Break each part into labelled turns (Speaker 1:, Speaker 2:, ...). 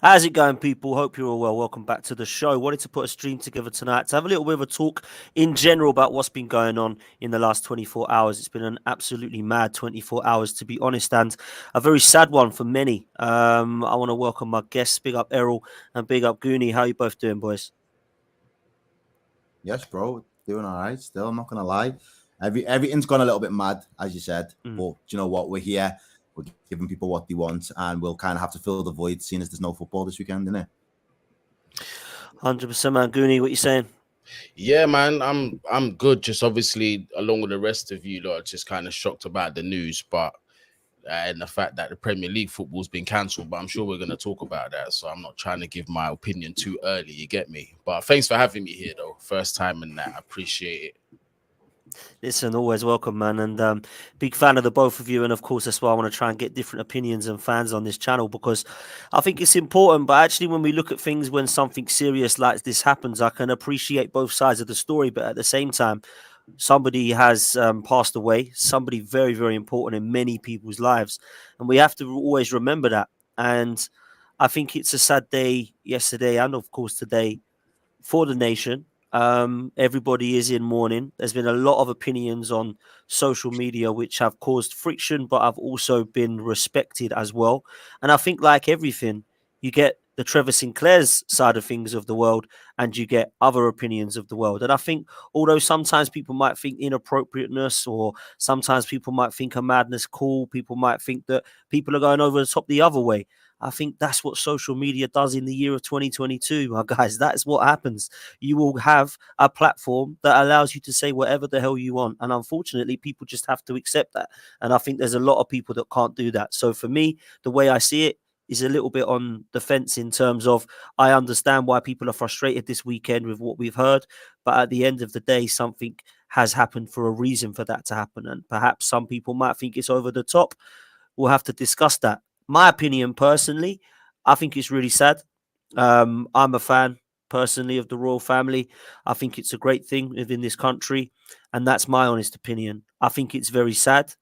Speaker 1: How's it going, people? Hope you're all well. Welcome back to the show. Wanted to put a stream together tonight to have a little bit of a talk in general about what's been going on in the last 24 hours. It's been an absolutely mad 24 hours, to be honest, and a very sad one for many. I want to welcome my guests. Big up Errol and big up Goonie. How are you both doing, boys?
Speaker 2: Yes, bro. Doing all right still. I'm not going to lie. Everything's gone a little bit mad, as you said. But do you know what? We're here. We're giving people what they want, and we'll kind of have to fill the void, seeing as there's no football this weekend, innit?
Speaker 1: 100%, man. Goonie, what you saying?
Speaker 3: Yeah, man, I'm good. Just obviously, along with the rest of you lot, just kind of shocked about the news, but and the fact that the Premier League football's been cancelled. But I'm sure we're going to talk about that, so I'm not trying to give my opinion too early. You get me? But thanks for having me here, though. First time and that, I appreciate it.
Speaker 1: Listen, always welcome, man, and big fan of the both of you. And of course, that's why I want to try and get different opinions and fans on this channel, because I think it's important. But actually, when we look at things, when something serious like this happens, I can appreciate both sides of the story. But at the same time, somebody has passed away, somebody very, very important in many people's lives, and we have to always remember that. And I think it's a sad day yesterday, and of course today, for the nation. Everybody is in mourning. There's been a lot of opinions on social media which have caused friction, but have also been respected as well. And I think, like everything, you get the Trevor Sinclair's side of things of the world, and you get other opinions of the world. And I think, although sometimes people might think inappropriateness, or sometimes people might think a madness cool, people might think that people are going over the top the other way. I think that's what social media does in the year of 2022, my guys. That's what happens. You will have a platform that allows you to say whatever the hell you want. And unfortunately, people just have to accept that. And I think there's a lot of people that can't do that. So for me, the way I see it is a little bit on the fence in terms of, I understand why people are frustrated this weekend with what we've heard. But at the end of the day, something has happened for a reason for that to happen. And perhaps some people might think it's over the top. We'll have to discuss that. My opinion, personally, I think it's really sad. I'm a fan, personally, of the royal family. I think it's a great thing within this country, and that's my honest opinion. I think it's very sad.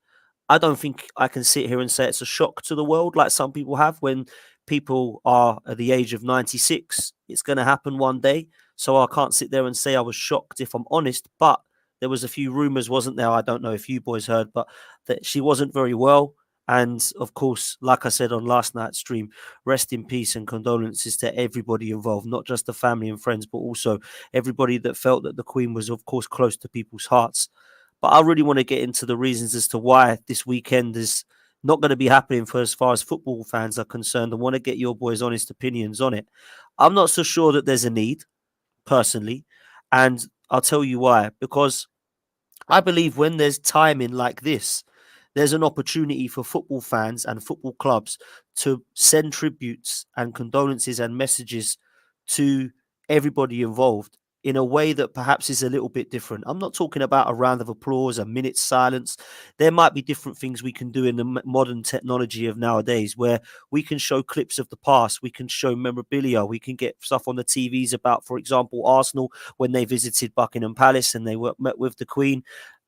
Speaker 1: I don't think I can sit here and say it's a shock to the world like some people have. When people are at the age of 96, it's going to happen one day. So I can't sit there and say I was shocked, if I'm honest. But there was a few rumours, wasn't there? I don't know if you boys heard, but that she wasn't very well. And of course, like I said on last night's stream, rest in peace and condolences to everybody involved, not just the family and friends, but also everybody that felt that the Queen was, of course, close to people's hearts. But I really want to get into the reasons as to why this weekend is not going to be happening for as far as football fans are concerned. I want to get your boys' honest opinions on it. I'm not so sure that there's a need, personally, and I'll tell you why. Because I believe when there's timing like this, there's an opportunity for football fans and football clubs to send tributes and condolences and messages to everybody involved in a way that perhaps is a little bit different. I'm not talking about a round of applause, a minute's silence. There might be different things we can do in the modern technology of nowadays, where we can show clips of the past, we can show memorabilia, we can get stuff on the TVs about, for example, Arsenal when they visited Buckingham Palace and they met with the Queen.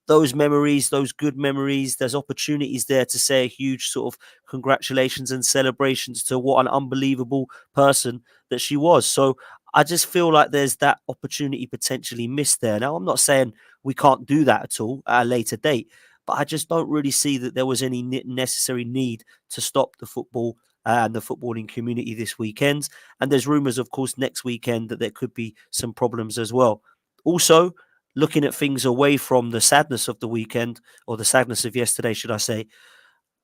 Speaker 1: Those memories, those good memories, there's opportunities there to say a huge sort of congratulations and celebrations to what an unbelievable person that she was. So I just feel like there's that opportunity potentially missed there. Now, I'm not saying we can't do that at all at a later date, but I just don't really see that there was any necessary need to stop the football and the footballing community this weekend. And there's rumours, of course, next weekend that there could be some problems as well. Also, looking at things away from the sadness of the weekend, or the sadness of yesterday, should I say,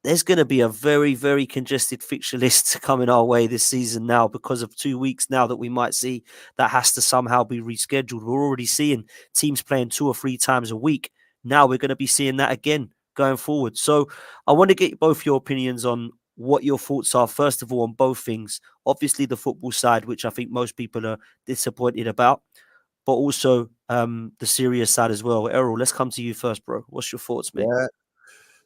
Speaker 1: there's going to be a very, very congested fixture list coming our way this season now, because of 2 weeks now that we might see that has to somehow be rescheduled. We're already seeing teams playing 2 or 3 times a week. Now we're going to be seeing that again going forward. So I want to get both your opinions on what your thoughts are, first of all, on both things. Obviously, the football side, which I think most people are disappointed about, but also the serious side as well. Errol, let's come to you first, bro. What's your thoughts, mate?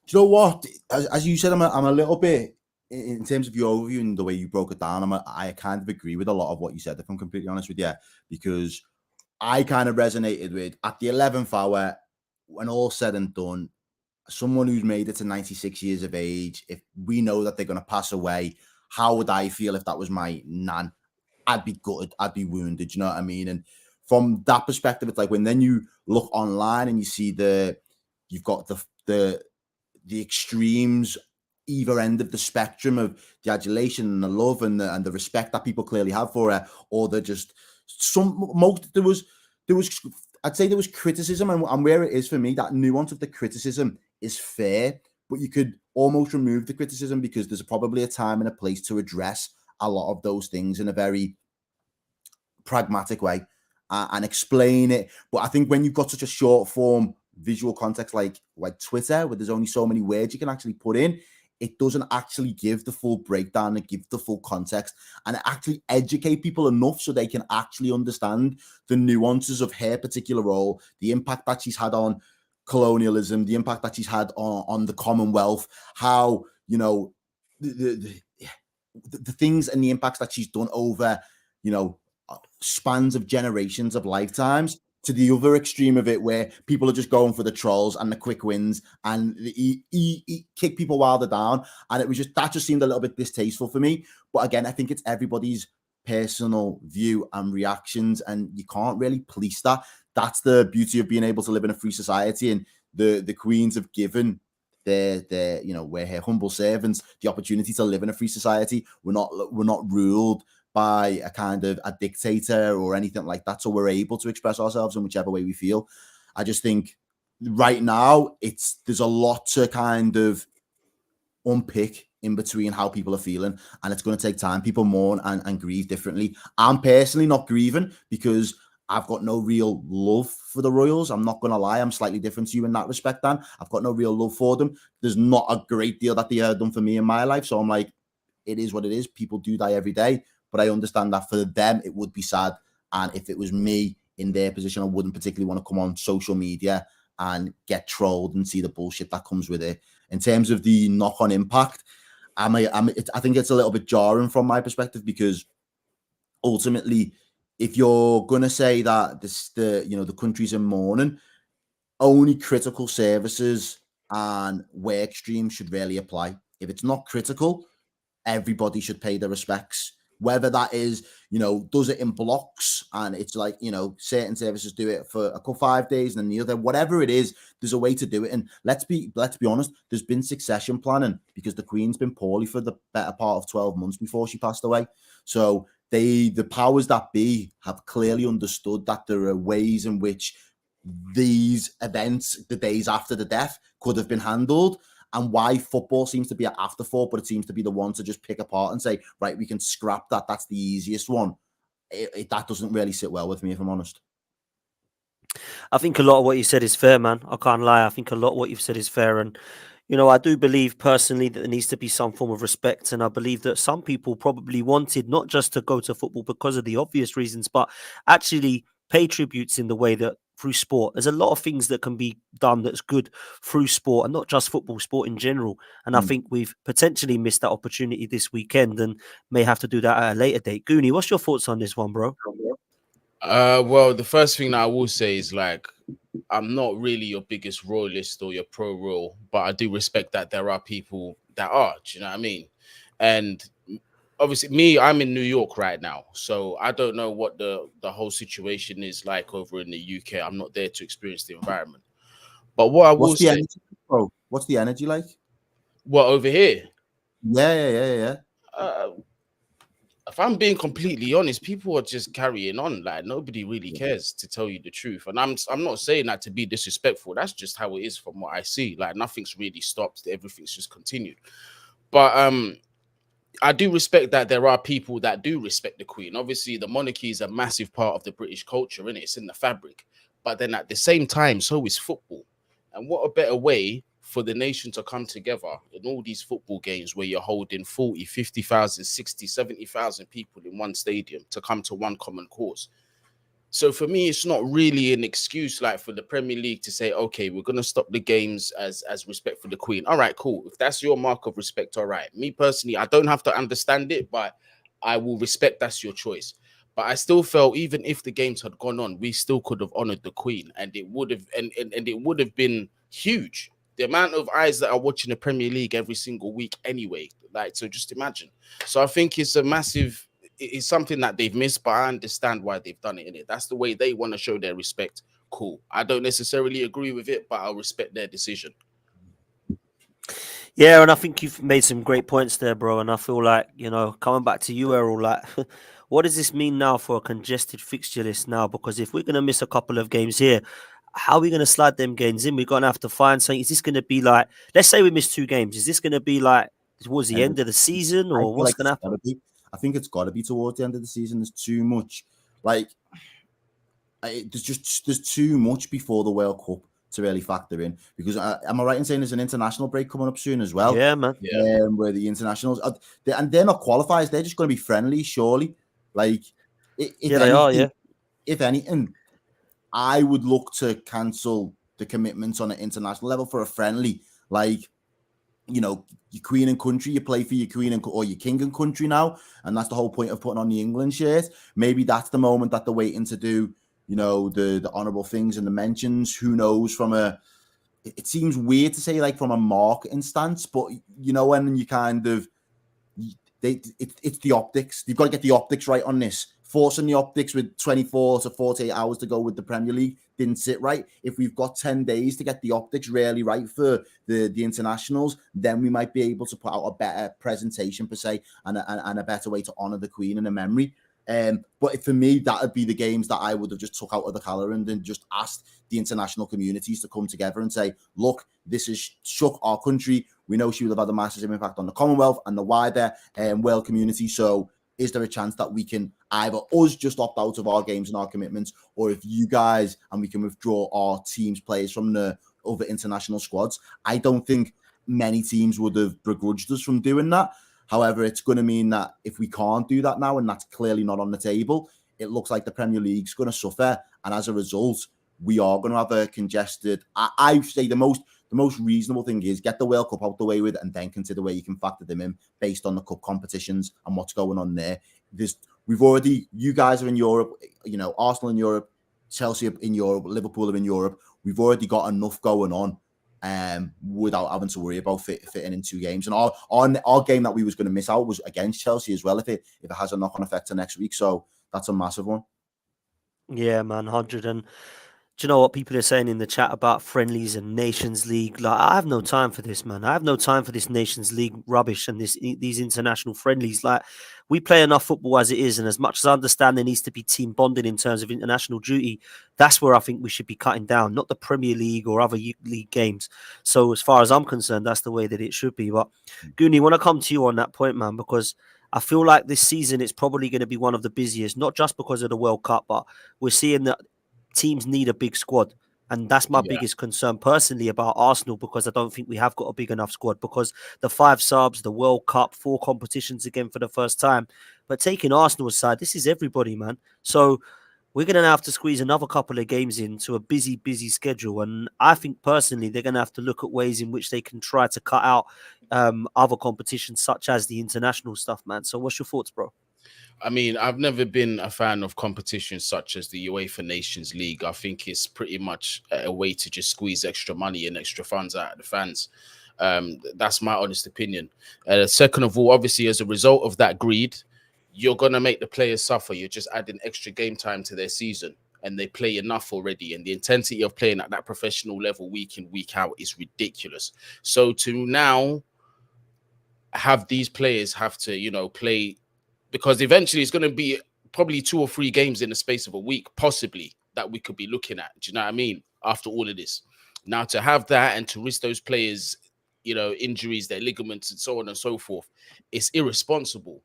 Speaker 2: Do you know what? As you said, I'm a little bit in terms of your overview and the way you broke it down. I kind of agree with a lot of what you said. If I'm completely honest with you, because I kind of resonated with at the 11th hour, when all said and done, someone who's made it to 96 years of age. If we know that they're going to pass away, how would I feel if that was my nan? I'd be gutted. I'd be wounded. You know what I mean? And from that perspective, it's like when then you look online and you see you've got the extremes either end of the spectrum of the adulation and the love and the respect that people clearly have for her, or they're just there was I'd say there was criticism, and where it is for me, that nuance of the criticism is fair, but you could almost remove the criticism because there's probably a time and a place to address a lot of those things in a very pragmatic way and explain it. But I think when you've got such a short form visual context like Twitter, where there's only so many words you can actually put in, it doesn't actually give the full breakdown and give the full context and actually educate people enough so they can actually understand the nuances of her particular role, the impact that she's had on colonialism, the impact that she's had on the Commonwealth, how, you know, the things and the impacts that she's done over, you know, spans of generations of lifetimes, to the other extreme of it where people are just going for the trolls and the quick wins and he kick people while they're down. And it was that just seemed a little bit distasteful for me. But again, I think it's everybody's personal view and reactions, and you can't really police that. That's the beauty of being able to live in a free society. And the Queens have given their you know, we're her humble servants, the opportunity to live in a free society. We're not ruled by a kind of a dictator or anything like that. So we're able to express ourselves in whichever way we feel. I just think right now there's a lot to kind of unpick in between how people are feeling, and it's going to take time. People mourn and grieve differently. I'm personally not grieving because I've got no real love for the Royals. I'm not going to lie. I'm slightly different to you in that respect, Dan. I've got no real love for them. There's not a great deal that they have done for me in my life. So I'm like, it is what it is. People do die every day. But I understand that for them, it would be sad. And if it was me in their position, I wouldn't particularly want to come on social media and get trolled and see the bullshit that comes with it. In terms of the knock-on impact, I think it's a little bit jarring from my perspective, because ultimately, if you're going to say that the country's in mourning, only critical services and work streams should really apply. If it's not critical, everybody should pay their respects. Whether that is, does it in blocks and it's like, certain services do it for a couple 5 days and then the other, whatever it is, there's a way to do it. And let's be honest, there's been succession planning because the Queen's been poorly for the better part of 12 months before she passed away. So the powers that be have clearly understood that there are ways in which these events, the days after the death, could have been handled, and why football seems to be an afterthought, but it seems to be the one to just pick apart and say, right, we can scrap that. That's the easiest one. That doesn't really sit well with me, if I'm honest.
Speaker 1: I think a lot of what you said is fair, man. I can't lie. I think a lot of what you've said is fair. And, I do believe personally that there needs to be some form of respect. And I believe that some people probably wanted not just to go to football because of the obvious reasons, but actually pay tributes in the way that through sport. There's a lot of things that can be done that's good through sport, and not just football, sport in general. And I think we've potentially missed that opportunity this weekend and may have to do that at a later date. Goonie, what's your thoughts on this one, bro?
Speaker 3: Well, the first thing that I will say is, like, I'm not really your biggest royalist or your pro royal, but I do respect that there are people that are. Do you know what I mean? And obviously, I'm in New York right now, so I don't know what the whole situation is like over in the UK. I'm not there to experience the environment. But what I will say,
Speaker 2: what's the energy like?
Speaker 3: What, over here?
Speaker 2: Yeah.
Speaker 3: If I'm being completely honest, people are just carrying on. Like, nobody really cares, to tell you the truth. And I'm not saying that to be disrespectful. That's just how it is from what I see. Like, nothing's really stopped. Everything's just continued. But I do respect that there are people that do respect the Queen. Obviously, the monarchy is a massive part of the British culture, innit? It's in the fabric. But then at the same time, so is football. And what a better way for the nation to come together in all these football games where you're holding 40, 50,000, 60, 70,000 people in one stadium to come to one common cause. So for me, it's not really an excuse like for the Premier League to say, okay, we're gonna stop the games as respect for the Queen. All right, cool. If that's your mark of respect, all right. Me personally, I don't have to understand it, but I will respect that's your choice. But I still felt even if the games had gone on, we still could have honored the Queen, and it would have and it would have been huge. The amount of eyes that are watching the Premier League every single week anyway. Like, so just imagine. So I think it's a massive, it's something that they've missed, but I understand why they've done it in it. That's the way they want to show their respect. Cool. I don't necessarily agree with it, but I'll respect their decision.
Speaker 1: Yeah, and I think you've made some great points there, bro. And I feel like, coming back to you, Errol, like, what does this mean now for a congested fixture list now? Because if we're going to miss a couple of games here, how are we going to slide them games in? We're going to have to find something. Is this going to be like, let's say we miss 2 games, is this going to be like towards the
Speaker 2: And
Speaker 1: end of the season,
Speaker 2: I
Speaker 1: or
Speaker 2: feel
Speaker 1: what's
Speaker 2: like
Speaker 1: going to
Speaker 2: it's
Speaker 1: happen?
Speaker 2: gotta be. I think it's got to be towards the end of the season. There's too much, like there's too much before the World Cup to really factor in. Because am I right in saying there's an international break coming up soon as well?
Speaker 1: Yeah, man.
Speaker 3: Yeah.
Speaker 2: Where the internationals and they're not qualifiers. They're just going to be friendly, surely. Like if
Speaker 1: Yeah, they are,
Speaker 2: anything,
Speaker 1: yeah.
Speaker 2: if anything, I would look to cancel the commitments on an international level for a friendly. Like, your queen and country, you play for your queen or your king and country now, and that's the whole point of putting on the England shirt. Maybe that's the moment that they're waiting to do, the honourable things and the mentions. Who knows? It seems weird to say like from a marketing stance, but when you kind of it's the optics. You've got to get the optics right on this. Forcing the optics with 24 to 48 hours to go with the Premier League didn't sit right. If we've got 10 days to get the optics really right for the internationals, then we might be able to put out a better presentation per se and a better way to honour the Queen in a memory. But for me, that would be the games that I would have just took out of the calendar and just asked the international communities to come together and say, look, this has shook our country. We know she will have had a massive impact on the Commonwealth and the wider world community. So is there a chance that we can either us just opt out of our games and our commitments, or if you guys, and we can withdraw our teams players from the other international squads? I don't think many teams would have begrudged us from doing that. However, it's going to mean that if we can't do that now, and that's clearly not on the table, it looks like the Premier League's going to suffer. And as a result, we are going to have a congested. I say the most reasonable thing is get the World Cup out the way with, and then consider where you can factor them in based on the cup competitions and what's going on there. You guys are in Europe, Arsenal in Europe, Chelsea in Europe, Liverpool are in Europe. We've already got enough going on without having to worry about fitting in 2 games. And our game that we was going to miss out was against Chelsea as well, if it has a knock-on effect to next week. So that's a massive one.
Speaker 1: Yeah, man, 100. And do you know what people are saying in the chat about friendlies and Nations League? Like, I have no time for this, man. I have no time for this Nations League rubbish and these international friendlies. Like, we play enough football as it is, and as much as I understand there needs to be team bonding in terms of international duty, that's where I think we should be cutting down, not the Premier League or other league games. So, as far as I'm concerned, that's the way that it should be. But Goonie, I want to come to you on that point, man, because I feel like this season it's probably going to be one of the busiest, not just because of the World Cup, but we're seeing that teams need a big squad. And that's my
Speaker 3: Yeah.
Speaker 1: biggest concern personally about Arsenal, because I don't think we have got a big enough squad, because the 5 subs, the World Cup, 4 competitions again for the first time. But taking Arsenal aside, this is everybody, man. So we're going to have to squeeze another couple of games into a busy, busy schedule. And I think personally, they're going to have to look at ways in which they can try to cut out other competitions such as the international stuff, man. So what's your thoughts, bro?
Speaker 3: I mean, I've never been a fan of competitions such as the UEFA Nations League. I think it's pretty much a way to just squeeze extra money and extra funds out of the fans. That's my honest opinion. Second of all, obviously, as a result of that greed, you're going to make the players suffer. You're just adding extra game time to their season, and they play enough already. And the intensity of playing at that professional level week in, week out is ridiculous. So to now have these players have to, play, because eventually it's going to be probably 2 or 3 games in the space of a week, possibly, that we could be looking at. Do you know what I mean? After all of this. Now, to have that and to risk those players, injuries, their ligaments and so on and so forth, it's irresponsible,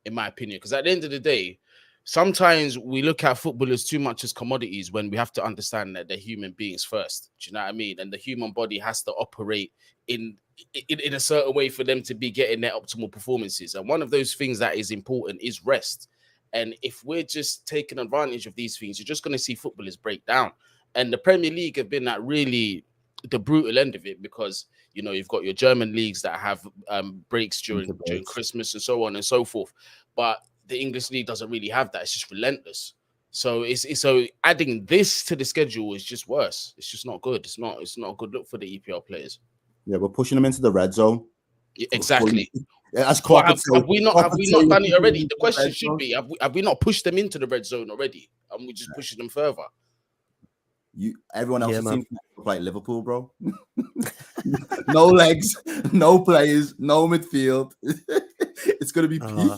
Speaker 3: in my opinion. Because at the end of the day, sometimes we look at footballers too much as commodities when we have to understand that they're human beings first. Do you know what I mean? And the human body has to operate in a certain way for them to be getting their optimal performances. And one of those things that is important is rest. And if we're just taking advantage of these things, you're just going to see footballers break down. And the Premier League have been at really the brutal end of it, because you've got your German leagues that have breaks during Christmas and so on and so forth. But the English league doesn't really have that. It's just relentless. So so adding this to the schedule is just worse. It's just not good. It's not a good look for the EPL players.
Speaker 2: Yeah, we're pushing them into the red zone.
Speaker 3: Exactly.
Speaker 2: As
Speaker 3: have we not done it already? The question should be: have we not pushed them into the red zone already? And we're just pushing them further.
Speaker 2: Everyone else's team look like Liverpool, bro. No legs, no players, no midfield. It's gonna be peak.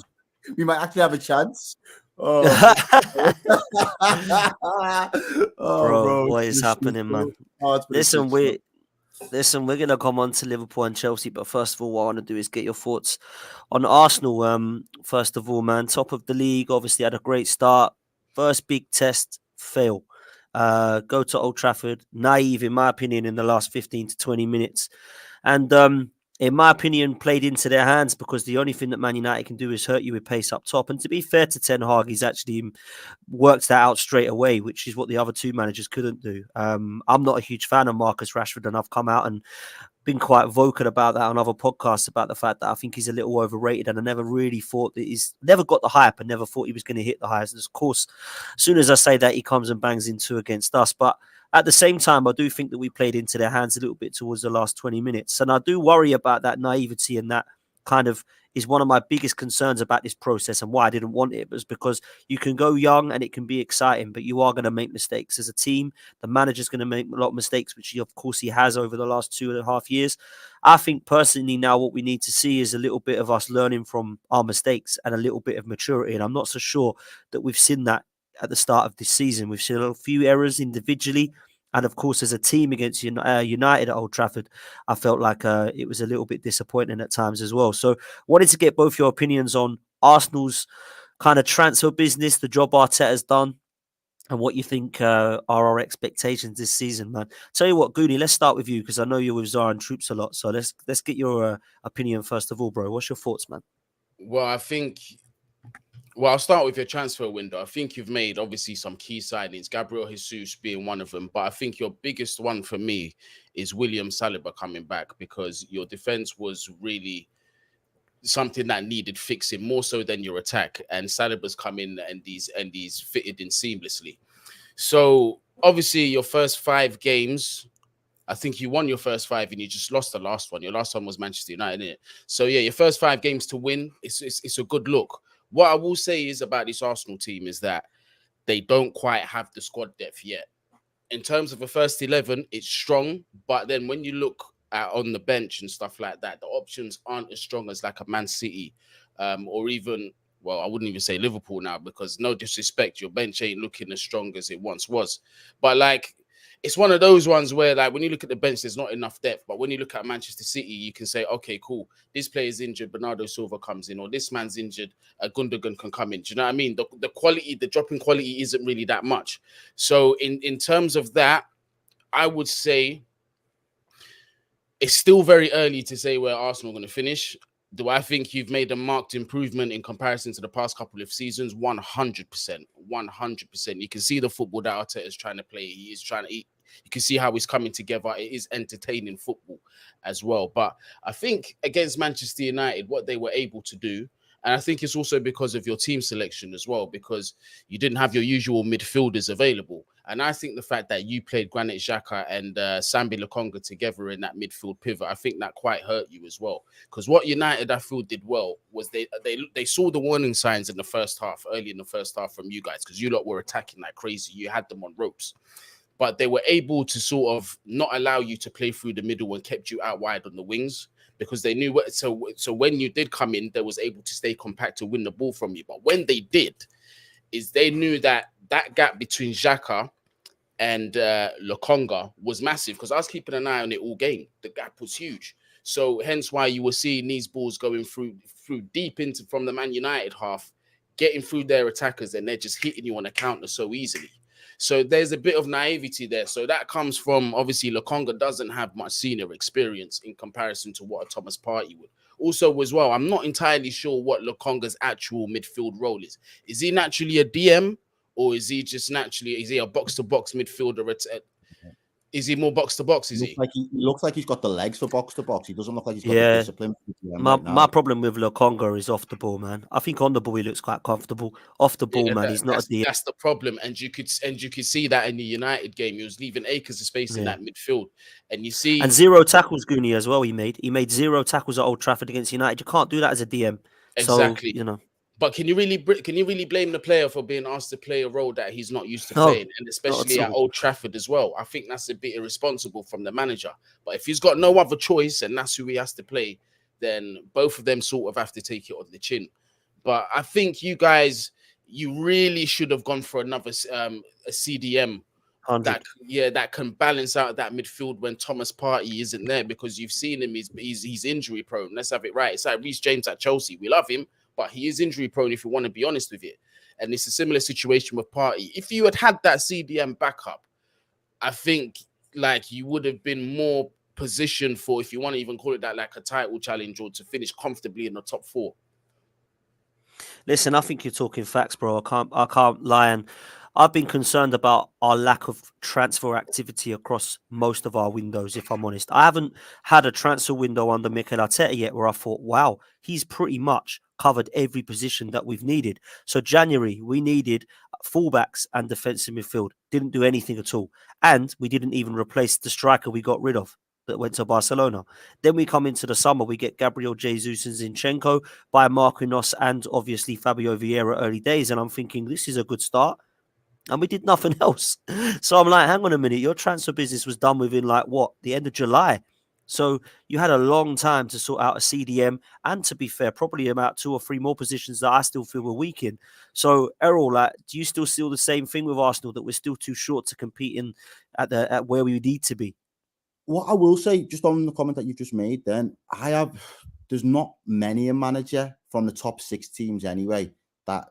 Speaker 2: We might actually have a chance. Oh,
Speaker 1: bro, what is happening, man? Listen, we're gonna come on to Liverpool and Chelsea, but first of all, what I want to do is get your thoughts on Arsenal. First of all, man, top of the league, obviously had a great start. First big test, fail. Go to Old Trafford, naive in my opinion in the last 15 to 20 minutes. And in my opinion, played into their hands, because the only thing that Man United can do is hurt you with pace up top. And to be fair to Ten Hag, he's actually worked that out straight away, which is what the other two managers couldn't do. I'm not a huge fan of Marcus Rashford, and I've come out and been quite vocal about that on other podcasts, about the fact that I think he's a little overrated, and I never really thought that he's never got the hype, and never thought he was going to hit the highest. And of course, as soon as I say that, he comes and bangs in two against us. But at the same time, I do think that we played into their hands a little bit towards the last 20 minutes. And I do worry about that naivety, and that kind of is one of my biggest concerns about this process, and why I didn't want it was because you can go young and it can be exciting, but you are going to make mistakes as a team. The manager's going to make a lot of mistakes, which of course he has over the last 2.5 years. I think personally now what we need to see is a little bit of us learning from our mistakes and a little bit of maturity. And I'm not so sure that we've seen that at the start of this season. We've seen a few errors individually, and of course, as a team against United at Old Trafford, I felt like it was a little bit disappointing at times as well. So wanted to get both your opinions on Arsenal's kind of transfer business, the job Arteta's done, and what you think are our expectations this season, man. Tell you what, Goonie, let's start with you, because I know you're with Zara and Troops a lot. So let's get your opinion first of all, bro. What's your thoughts, man?
Speaker 3: Well, I'll start with your transfer window. I think you've made obviously some key signings, Gabriel Jesus being one of them. But I think your biggest one for me is William Saliba coming back, because your defense was really something that needed fixing more so than your attack. And Saliba's come in and he's fitted in seamlessly. So obviously your first 5 games, I think you won your first 5 and you just lost the last one. Your last one was Manchester United, innit? So yeah, your first 5 games to win, it's a good look. What I will say is about this Arsenal team is that they don't quite have the squad depth yet. In terms of a first 11, it's strong. But then when you look at on the bench and stuff like that, the options aren't as strong as like a Man City or even, well, I wouldn't even say Liverpool now, because no disrespect, your bench ain't looking as strong as it once was. But like, it's one of those ones where, like, when you look at the bench, there's not enough depth. But when you look at Manchester City, you can say, okay, cool, this player's injured, Bernardo Silva comes in, or this man's injured, Gundogan can come in. Do you know what I mean? The quality, the drop in quality isn't really that much. So in terms of that, I would say it's still very early to say where Arsenal are going to finish. Do I think you've made a marked improvement in comparison to the past couple of seasons? 100%. 100%. You can see the football that Arteta is trying to play. He is trying to eat. You can see how he's coming together. It is entertaining football as well. But I think against Manchester United, what they were able to do, and I think it's also because of your team selection as well, because you didn't have your usual midfielders available. And I think the fact that you played Granit Xhaka and Sambi Lokonga together in that midfield pivot, I think that quite hurt you as well. Because what United, I feel, did well was they saw the warning signs in the first half, early in the first half from you guys, because you lot were attacking like crazy. You had them on ropes. But they were able to sort of not allow you to play through the middle and kept you out wide on the wings, because they knew what. So when you did come in, they was able to stay compact to win the ball from you. But when they did, is they knew that gap between Xhaka and Lokonga was massive, because I was keeping an eye on it all game. The gap was huge. So hence why you were seeing these balls going through deep into from the Man United half, getting through their attackers, and they're just hitting you on a counter so easily. So there's a bit of naivety there. So that comes from, obviously, Lokonga doesn't have much senior experience in comparison to what a Thomas Partey would. Also, as well, I'm not entirely sure what Lokonga's actual midfield role is. Is he naturally a DM, or is he just naturally, is he a box-to-box midfielder? Is he more box-to-box, is he?
Speaker 2: He looks like he's got the legs for box-to-box. He doesn't look like he's got the
Speaker 1: Yeah.
Speaker 2: discipline
Speaker 1: My
Speaker 2: right now.
Speaker 1: my problem with Lokonga is off the ball, man. I think on the ball he looks quite comfortable. Off the ball, man, he's not a DM.
Speaker 3: That's the problem, and you could see that in the United game. He was leaving acres of space in that midfield, and you see,
Speaker 1: and 0 tackles, Goonie, as well. He made 0 tackles at Old Trafford against United. You can't do that as a DM.
Speaker 3: exactly.
Speaker 1: So, you know.
Speaker 3: But can you really blame the player for being asked to play a role that he's not used to playing, and especially at Old Trafford as well? I think that's a bit irresponsible from the manager. But if he's got no other choice and that's who he has to play, then both of them sort of have to take it on the chin. But I think you guys, you really should have gone for another a CDM
Speaker 1: 100.
Speaker 3: that can balance out that midfield when Thomas Partey isn't there, because you've seen him, he's injury prone. Let's have it right. It's like Reece James at Chelsea. We love him, but he is injury prone, if you want to be honest with it. And it's a similar situation with Partey. If you had that CDM backup, I think like you would have been more positioned for, if you want to even call it that, like a title challenge, or to finish comfortably in the top 4.
Speaker 1: Listen, I think you're talking facts, bro. I can't lie. And I've been concerned about our lack of transfer activity across most of our windows, if I'm honest. I haven't had a transfer window under Mikel Arteta yet where I thought, wow, he's pretty much covered every position that we've needed. So January, we needed fullbacks and defensive midfield. Didn't do anything at all. And we didn't even replace the striker we got rid of that went to Barcelona. Then we come into the summer, we get Gabriel Jesus and Zinchenko by Marquinhos and obviously Fabio Vieira early days. And I'm thinking, this is a good start. And we did nothing else. So I'm like, hang on a minute. Your transfer business was done within the end of July. So you had a long time to sort out a CDM. And to be fair, probably about 2 or 3 more positions that I still feel we're weak in. So Errol, do you still see the same thing with Arsenal, that we're still too short to compete in at where we need to be?
Speaker 2: What I will say, just on the comment that you've just made, then there's not many a manager from the top 6 teams anyway that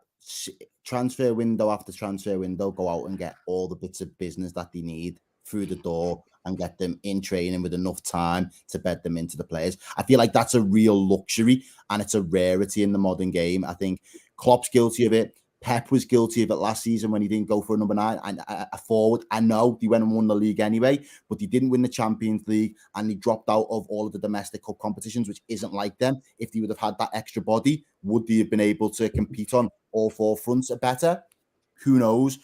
Speaker 2: transfer window after transfer window go out and get all the bits of business that they need through the door and get them in training with enough time to bed them into the players. I feel like that's a real luxury and it's a rarity in the modern game. I think Klopp's guilty of it. Pep was guilty of it last season when he didn't go for a number 9 and a forward. I know they went and won the league anyway, but he didn't win the Champions League and he dropped out of all of the domestic cup competitions, which isn't like them. If he would have had that extra body, would they have been able to compete on all 4 fronts better? Who knows?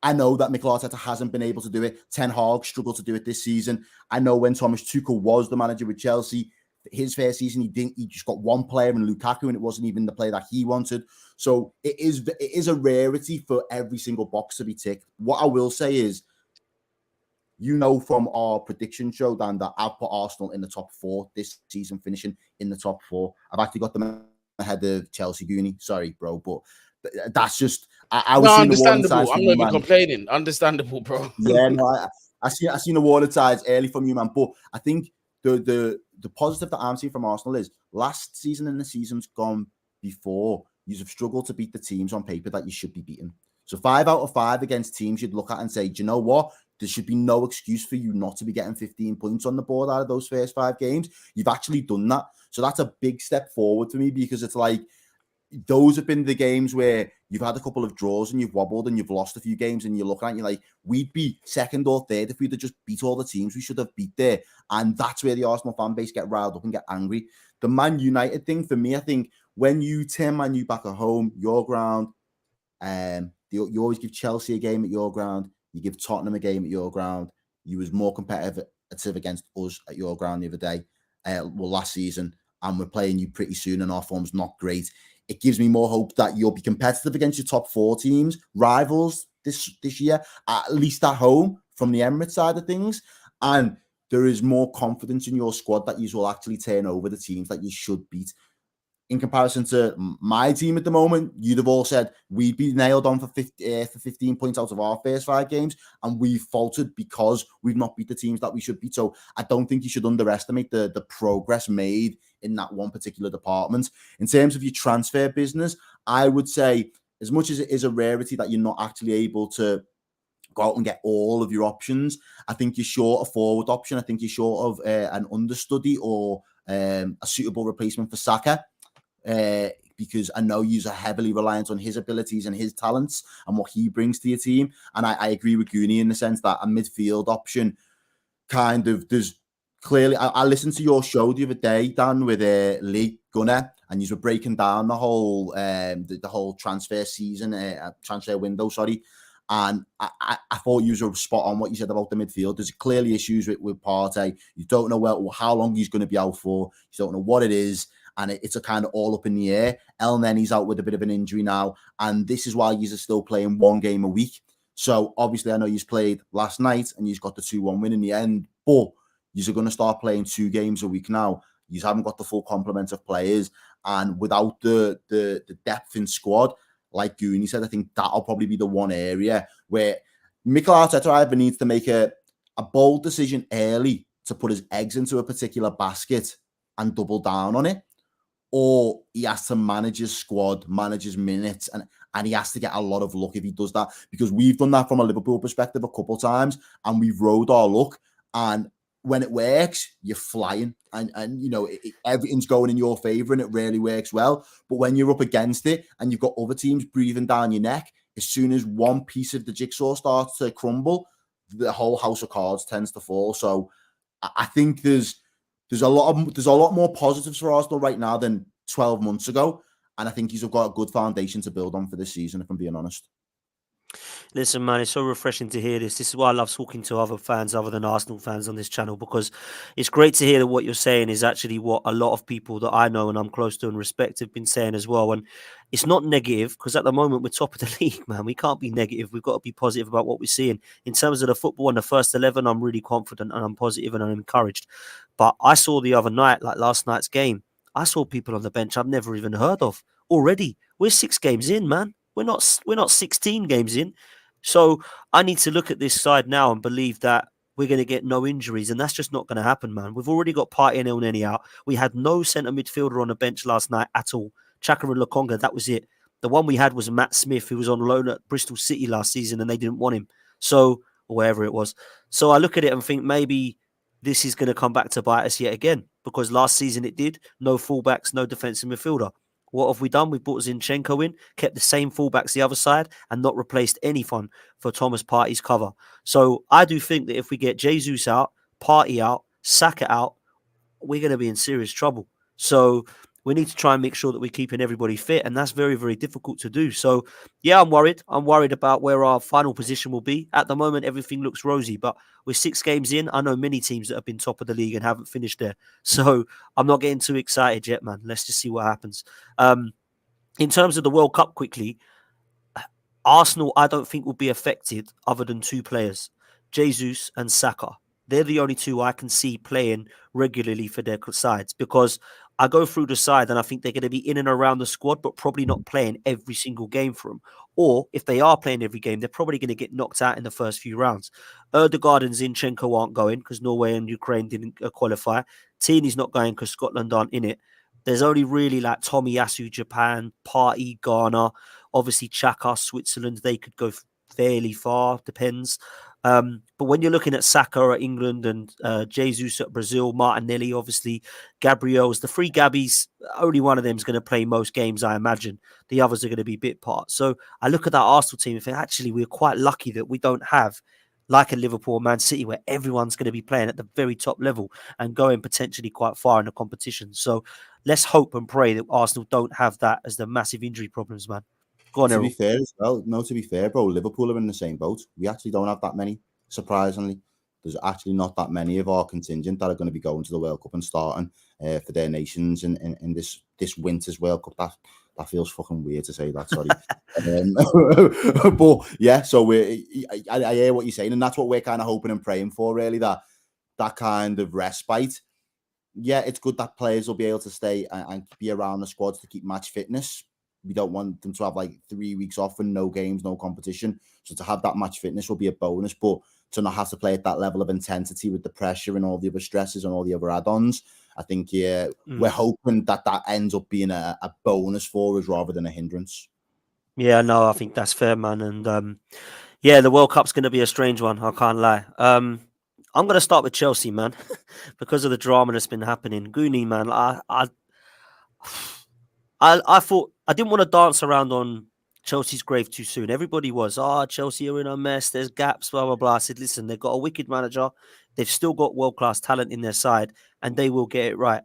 Speaker 2: I know that Mikel Arteta hasn't been able to do it. Ten Hag struggled to do it this season. I know when Thomas Tuchel was the manager with Chelsea, his first season, he just got one player in Lukaku, and it wasn't even the player that he wanted. So it is a rarity for every single box to be ticked. What I will say is, from our prediction show, Dan, that I've put Arsenal in the top 4 this season, finishing in the top 4. I've actually got them ahead of Chelsea, Goonie. Sorry, bro, but that's just I was seeing the warning signs.
Speaker 3: I'm not even complaining. Understandable, bro.
Speaker 2: Yeah, no, I seen the warning signs early from you, man. But I think the positive that I'm seeing from Arsenal is last season and the seasons gone before, you have struggled to beat the teams on paper that you should be beating. So 5 out of 5 against teams you'd look at and say, do you know what? There should be no excuse for you not to be getting 15 points on the board out of those first 5 games. You've actually done that. So that's a big step forward for me, because it's like, those have been the games where you've had a couple of draws and you've wobbled and you've lost a few games, and you're looking at, you're like, we'd be 2nd or 3rd if we'd have just beat all the teams we should have beat there. And that's where the Arsenal fan base get riled up and get angry. The Man United thing, for me, I think when you turn Man U back at home, your ground, you always give Chelsea a game at your ground, you give Tottenham a game at your ground. You was more competitive against us at your ground the other day, last season, and we're playing you pretty soon and our form's not great. It gives me more hope that you'll be competitive against your top 4 teams, rivals this year, at least at home from the Emirates side of things. And there is more confidence in your squad that you will actually turn over the teams that you should beat. In comparison to my team at the moment, you'd have all said we'd be nailed on for 15 points out of our first 5 games, and we've faltered because we've not beat the teams that we should beat. So I don't think you should underestimate the progress made in that one particular department. In terms of your transfer business, I would say, as much as it is a rarity that you're not actually able to go out and get all of your options. I think you're short a forward option. I think you're short of an understudy or a suitable replacement for Saka. Because I know you're heavily reliant on his abilities and his talents and what he brings to your team. And I agree with Goonie in the sense that a midfield option kind of there's clearly. I listened to your show the other day, Dan, with Lee Gunner, and you were breaking down the whole the whole transfer season, transfer window, sorry. And I thought you were spot on what you said about the midfield. There's clearly issues with Partey. You don't know how long he's going to be out for. You don't know what it is. And it's a kind of all up in the air. El Nenny's out with a bit of an injury now. And this is why he's still playing one game a week. So obviously I know he's played last night and he's got the 2-1 win in the end. But you're going to start playing 2 games a week now. You haven't got the full complement of players. And without the depth in squad, like Goonie said, I think that'll probably be the one area where Mikel Arteta either needs to make a bold decision early to put his eggs into a particular basket and double down on it, or he has to manage his squad, manage his minutes, and he has to get a lot of luck if he does that, because we've done that from a Liverpool perspective a couple of times, and we've rode our luck, and when it works, you're flying, and you know everything's going in your favour, and it really works well. But when you're up against it, and you've got other teams breathing down your neck, as soon as one piece of the jigsaw starts to crumble, the whole house of cards tends to fall. So I think there's a lot more positives for Arsenal right now than 12 months ago, and I think he's got a good foundation to build on for this season, if I'm being honest.
Speaker 1: Listen, man, it's so refreshing to hear this. This is why I love talking to other fans other than Arsenal fans on this channel, because it's great to hear that what you're saying is actually what a lot of people that I know and I'm close to and respect have been saying as well. And it's not negative, because at the moment we're top of the league, man. We can't be negative. We've got to be positive about what we're seeing. In terms of the football and the first 11, I'm really confident and I'm positive and I'm encouraged. But I saw the other night, like last night's game, I saw people on the bench I've never even heard of already. We're 6 games in, man. We're not 16 games in. So I need to look at this side now and believe that we're going to get no injuries, and that's just not going to happen, man. We've already got Partey and El Neni out. We had no centre midfielder on the bench last night at all. Xhaka and Lokonga, that was it. The one we had was Matt Smith, who was on loan at Bristol City last season, and they didn't want him. So, or wherever it was. So I look at it and think maybe this is going to come back to bite us yet again, because last season it did. No fullbacks, no defensive midfielder. What have we done? We've brought Zinchenko in, kept the same fullbacks the other side, and not replaced anyone for Thomas Partey's cover. So I do think that if we get Jesus out, Partey out, Saka out, we're going to be in serious trouble. So we need to try and make sure that we're keeping everybody fit, and that's very, very difficult to do. So, yeah, I'm worried. I'm worried about where our final position will be. At the moment, everything looks rosy, but we're 6 games in. I know many teams that have been top of the league and haven't finished there. So I'm not getting too excited yet, man. Let's just see what happens. In terms of the World Cup, quickly, Arsenal, I don't think will be affected other than 2 players, Jesus and Saka. They're the only 2 I can see playing regularly for their sides, because I go through the side and I think they're going to be in and around the squad, but probably not playing every single game for them. Or if they are playing every game, they're probably going to get knocked out in the first few rounds. Erdegaard and Zinchenko aren't going because Norway and Ukraine didn't qualify. Tini's not going because Scotland aren't in it. There's only really like Tomiyasu, Japan, Partey, Ghana, obviously Xhaka, Switzerland. They could go fairly far, depends. But when you're looking at Saka at England and Jesus at Brazil, Martinelli, obviously, Gabriel's, the 3 Gabbies, only one of them is going to play most games, I imagine. The others are going to be bit parts. So I look at that Arsenal team and think, actually, we're quite lucky that we don't have, like a Liverpool or Man City, where everyone's going to be playing at the very top level and going potentially quite far in the competition. So let's hope and pray that Arsenal don't have that as the massive injury problems, man. Go on,
Speaker 2: To
Speaker 1: Errol.
Speaker 2: be fair as well, no, to be fair, bro, Liverpool are in the same boat. We actually don't have that many, surprisingly. There's actually not that many of our contingent that are going to be going to the World Cup and starting for their nations in this winter's World Cup. That feels fucking weird to say that, sorry. But yeah, so I hear what you're saying, and that's what we're kind of hoping and praying for, really, that kind of respite. Yeah, it's good that players will be able to stay and be around the squads to keep match fitness. We don't want them to have like 3 weeks off and no games, no competition. So to have that match fitness will be a bonus, but to not have to play at that level of intensity with the pressure and all the other stresses and all the other add-ons, I think, yeah, we're hoping that ends up being a bonus for us rather than a hindrance.
Speaker 1: Yeah, no, I think that's fair, man. And Yeah, the World Cup's going to be a strange one. I can't lie. I'm going to start with Chelsea, man, because of the drama that's been happening. Goonie, man, I thought I didn't want to dance around on Chelsea's grave too soon. Everybody was, Chelsea are in a mess. There's gaps, blah blah blah. I said, listen, they've got a wicked manager. They've still got world class talent in their side, and they will get it right.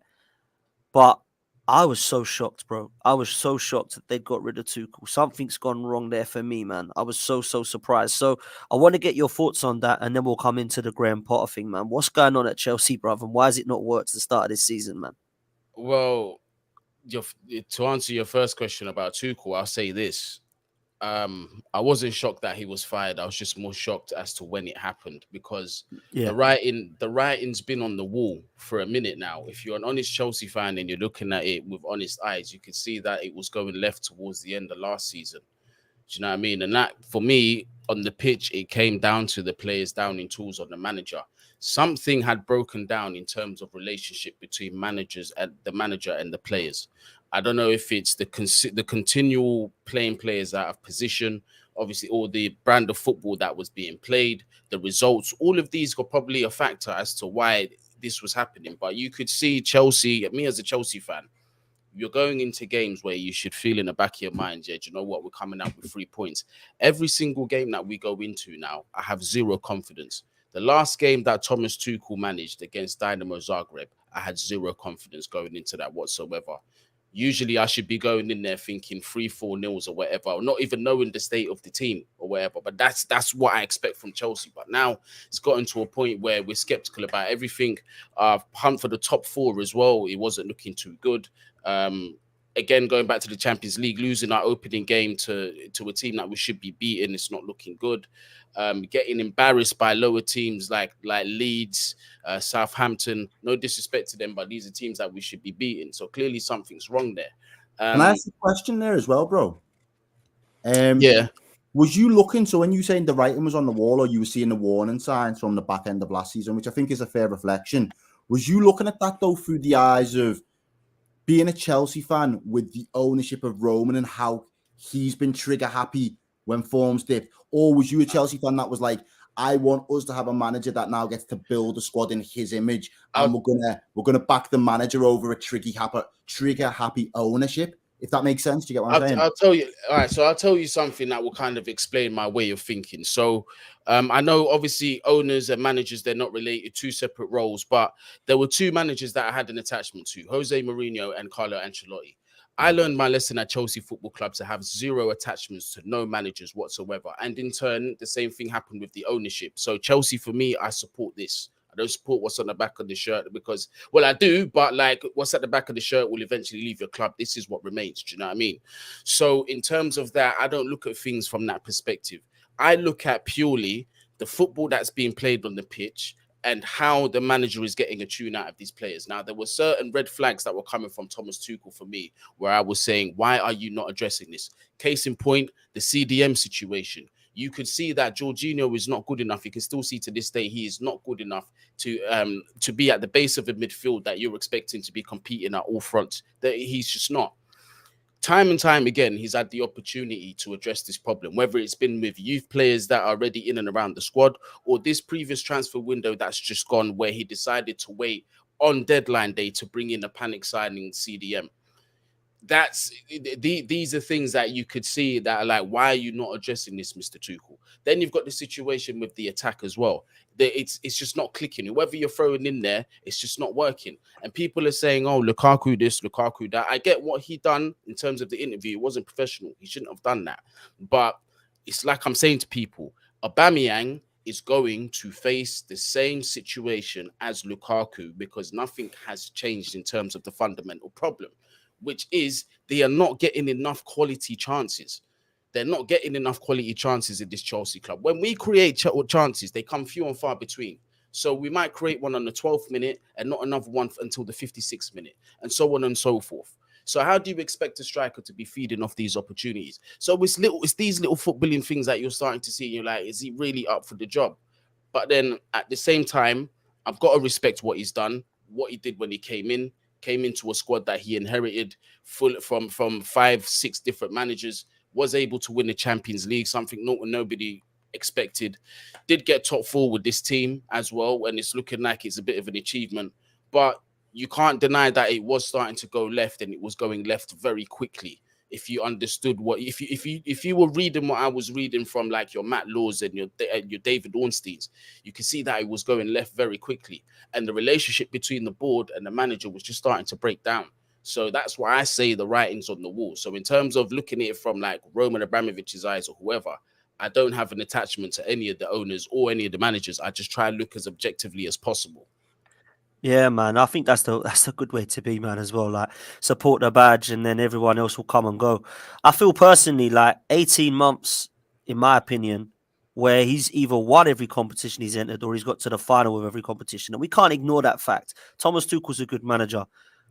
Speaker 1: But I was so shocked, bro. I was so shocked that they got rid of Tuchel. Something's gone wrong there for me, man. I was so surprised. So I want to get your thoughts on that, and then we'll come into the Graham Potter thing, man. What's going on at Chelsea, brother? And why has it not worked at the start of this season, man?
Speaker 3: Well, your, to answer your first question about Tuchel, I'll say this. I wasn't shocked that he was fired. I was just more shocked as to when it happened, because
Speaker 1: Yeah,
Speaker 3: the writing's been on the wall for a minute now. If you're an honest Chelsea fan and you're looking at it with honest eyes, you can see that it was going left towards the end of last season. Do you know what I mean? And that, for me, on the pitch, it came down to the players down in tools on the manager. Something had broken down in terms of relationship between managers and the manager and the players. I don't know if it's the continual playing players out of position, obviously, all the brand of football that was being played, the results. All of these were probably a factor as to why this was happening. But you could see Chelsea, me as a Chelsea fan, you're going into games where you should feel in the back of your mind, yeah, do you know what? We're coming out with 3 points. Every single game that we go into now, I have zero confidence. The last game that Thomas Tuchel managed against Dynamo Zagreb, I had zero confidence going into that whatsoever. Usually I should be going in there thinking 3-4 nils or whatever, or not even knowing the state of the team or whatever. But that's what I expect from Chelsea. But now it's gotten to a point where we're skeptical about everything. Hunt for the top four as well. It wasn't looking too good. Again, going back to the Champions League, losing our opening game to a team that we should be beating, it's not looking good. Getting embarrassed by lower teams like Leeds, Southampton. No disrespect to them, but these are teams that we should be beating. So clearly something's wrong there.
Speaker 2: Can I ask a question there as well, bro?
Speaker 3: Yeah.
Speaker 2: Was you looking, so when you saying the writing was on the wall, or you were seeing the warning signs from the back end of last season, which I think is a fair reflection, was you looking at that though through the eyes of being a Chelsea fan with the ownership of Roman and how he's been trigger happy when form's dipped? Or was you a Chelsea fan that was like, I want us to have a manager that now gets to build a squad in his image, and we're gonna back the manager over a trigger happy ownership? If that makes sense, do you get what I'm saying?
Speaker 3: I'll tell you. All right, so I'll tell you something that will kind of explain my way of thinking. So, I know obviously owners and managers, they're not related, two separate roles, but there were two managers that I had an attachment to: Jose Mourinho and Carlo Ancelotti. I learned my lesson at Chelsea Football Club to have zero attachments to no managers whatsoever, and in turn, the same thing happened with the ownership. So Chelsea, for me, I support this. I don't support what's on the back of the shirt because, well, I do, but like what's at the back of the shirt will eventually leave your club. This is what remains. Do you know what I mean? So in terms of that, I don't look at things from that perspective. I look at purely the football that's being played on the pitch and how the manager is getting a tune out of these players. Now, there were certain red flags that were coming from Thomas Tuchel for me, where I was saying, why are you not addressing this? Case in point, the CDM situation. You could see that Jorginho is not good enough. You can still see to this day he is not good enough to be at the base of a midfield that you're expecting to be competing at all fronts. That he's just not. Time and time again, he's had the opportunity to address this problem, whether it's been with youth players that are already in and around the squad, or this previous transfer window that's just gone, where he decided to wait on deadline day to bring in a panic signing CDM. These are things that you could see that are like, why are you not addressing this, Mr. Tuchel? Then you've got the situation with the attack as well. It's just not clicking. Whoever you're throwing in there, it's just not working. And people are saying, oh, Lukaku this, Lukaku that. I get what he done in terms of the interview. It wasn't professional. He shouldn't have done that. But it's like I'm saying to people, Aubameyang is going to face the same situation as Lukaku because nothing has changed in terms of the fundamental problem, which is they are not getting enough quality chances. They're not getting enough quality chances in this Chelsea club. When we create chances, they come few and far between. So we might create one on the 12th minute and not another one until the 56th minute, and so on and so forth. So how do you expect a striker to be feeding off these opportunities? So it's these little footballing things that you're starting to see. And you're like, is he really up for the job? But then at the same time, I've got to respect what he's done, what he did when he came into a squad that he inherited full from 5-6 different managers, was able to win the Champions League, something nobody expected. Did get top four with this team as well, and it's looking like it's a bit of an achievement. But you can't deny that it was starting to go left, and it was going left very quickly. If you understood what, if you were reading what I was reading from, like your Matt Laws and your David Ornsteins, you can see that it was going left very quickly, and the relationship between the board and the manager was just starting to break down. So that's why I say the writing's on the wall. So in terms of looking at it from like Roman Abramovich's eyes or whoever, I don't have an attachment to any of the owners or any of the managers. I just try and look as objectively as possible.
Speaker 1: Yeah, man. I think that's a good way to be, man, as well. Like support the badge and then everyone else will come and go. I feel personally like 18 months, in my opinion, where he's either won every competition he's entered or he's got to the final of every competition. And we can't ignore that fact. Thomas Tuchel's a good manager.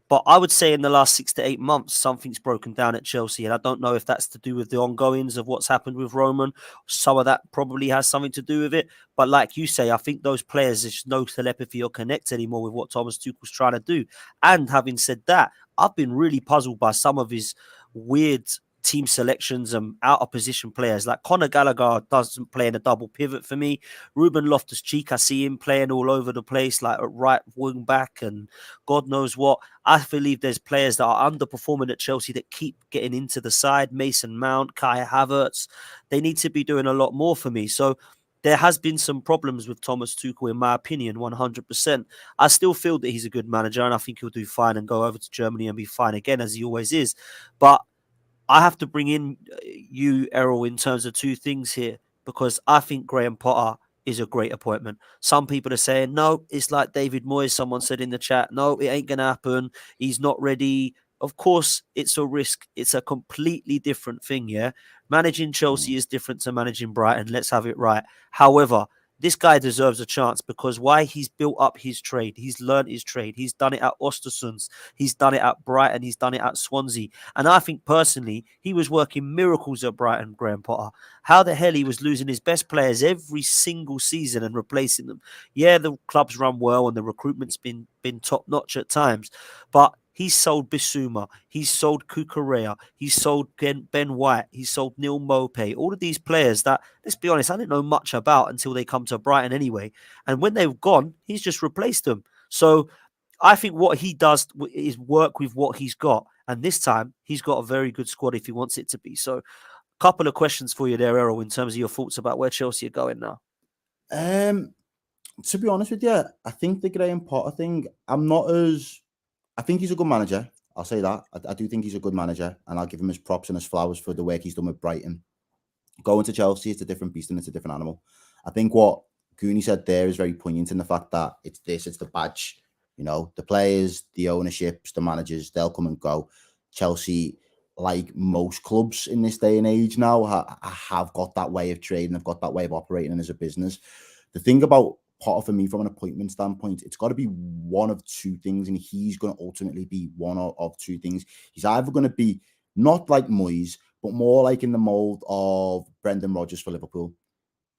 Speaker 1: But I would say in the last 6 to 8 months, something's broken down at Chelsea. And I don't know if that's to do with the ongoings of what's happened with Roman. Some of that probably has something to do with it. But like you say, I think those players, there's no telepathy or connect anymore with what Thomas Tuchel's trying to do. And having said that, I've been really puzzled by some of his weird team selections and out of position players. Like Conor Gallagher doesn't play in a double pivot for me. Ruben Loftus-Cheek, I see him playing all over the place, like at right wing back and God knows what. I believe there's players that are underperforming at Chelsea that keep getting into the side. Mason Mount, Kai Havertz. They need to be doing a lot more for me. So there has been some problems with Thomas Tuchel, in my opinion, 100%. I still feel that he's a good manager and I think he'll do fine and go over to Germany and be fine again, as he always is. But I have to bring in you, Errol, in terms of two things here, because I think Graham Potter is a great appointment. Some people are saying, no, it's like David Moyes. Someone said in the chat, no, it ain't going to happen. He's not ready. Of course, it's a risk. It's a completely different thing, yeah? Managing Chelsea is different to managing Brighton. Let's have it right. However, this guy deserves a chance because why? He's built up his trade. He's learned his trade. He's done it at Ostersunds. He's done it at Brighton. He's done it at Swansea. And I think personally, he was working miracles at Brighton, Graham Potter. How the hell he was losing his best players every single season and replacing them. Yeah, the club's run well and the recruitment's been top-notch at times. But he's sold Bissouma. He's sold Kukurea. He's sold Ben White. He's sold Neil Maupay. All of these players that, let's be honest, I didn't know much about until they come to Brighton anyway. And when they've gone, he's just replaced them. So I think what he does is work with what he's got. And this time, he's got a very good squad if he wants it to be. So a couple of questions for you there, Errol, in terms of your thoughts about where Chelsea are going now.
Speaker 2: To be honest with you, I think the Graham Potter thing, I think he's a good manager. I'll say that. I do think he's a good manager, and I'll give him his props and his flowers for the work he's done with Brighton. Going to Chelsea, it's a different beast and it's a different animal. I think what Goonie said there is very poignant in the fact that it's the badge. You know, the players, the ownerships, the managers, they'll come and go. Chelsea, like most clubs in this day and age now, have got that way of trading, have got that way of operating as a business. The thing about Potter, for me, from an appointment standpoint, it's got to be one of two things, and he's going to ultimately be one of two things. He's either going to be not like Moyes, but more like in the mold of Brendan Rodgers for Liverpool.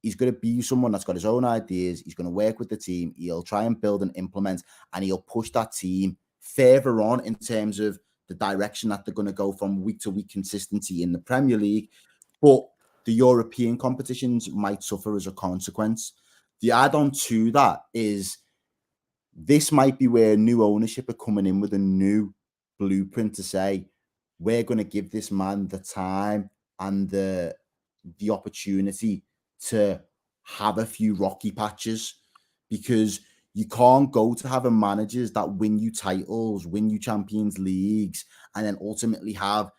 Speaker 2: He's going to be someone that's got his own ideas. He's going to work with the team. He'll try and build and implement, and he'll push that team further on in terms of the direction that they're going to go from week to week consistency in the Premier League. But the European competitions might suffer as a consequence. The add-on to that is this might be where new ownership are coming in with a new blueprint to say, we're going to give this man the time and the opportunity to have a few rocky patches, because you can't go to having managers that win you titles, win you Champions Leagues, and then ultimately have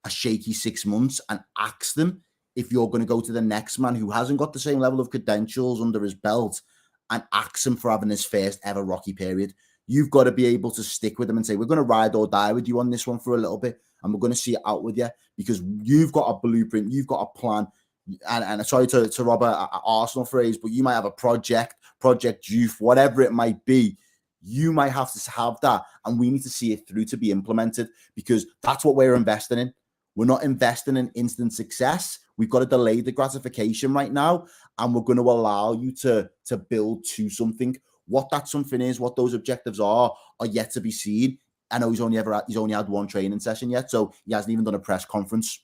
Speaker 2: a shaky 6 months and axe them if you're going to go to the next man who hasn't got the same level of credentials under his belt and axe him for having his first ever rocky period. You've got to be able to stick with him and say, we're going to ride or die with you on this one for a little bit, and we're going to see it out with you because you've got a blueprint, you've got a plan. And sorry to rob an Arsenal phrase, but you might have a project youth, whatever it might be. You might have to have that, and we need to see it through to be implemented, because that's what we're investing in. We're not investing in instant success. We've got to delay the gratification right now, and we're going to allow you to build to something. What that something is, what those objectives are yet to be seen. I know he's only had one training session yet, so he hasn't even done a press conference,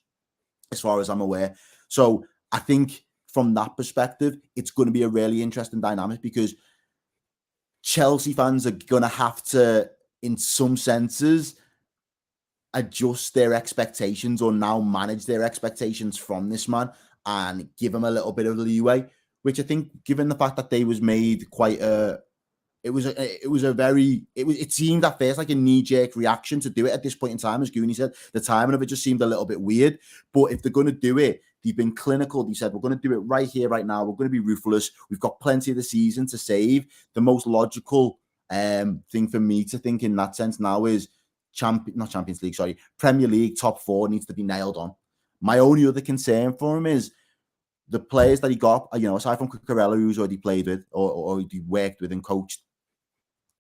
Speaker 2: as far as I'm aware. So I think from that perspective, it's going to be a really interesting dynamic because Chelsea fans are going to have to, in some senses, adjust their expectations or now manage their expectations from this man and give him a little bit of leeway, which I think, given the fact that they was made quite a, it seemed at first like a knee-jerk reaction to do it at this point in time. As Goonie said, the timing of it just seemed a little bit weird. But if they're going to do it, they've been clinical. They said, we're going to do it right here, right now. We're going to be ruthless. We've got plenty of the season to save. The most logical thing for me to think in that sense now is Premier League top 4 needs to be nailed on. My only other concern for him is the players that he got, aside from Cucurella, who's already played with or he worked with and coached,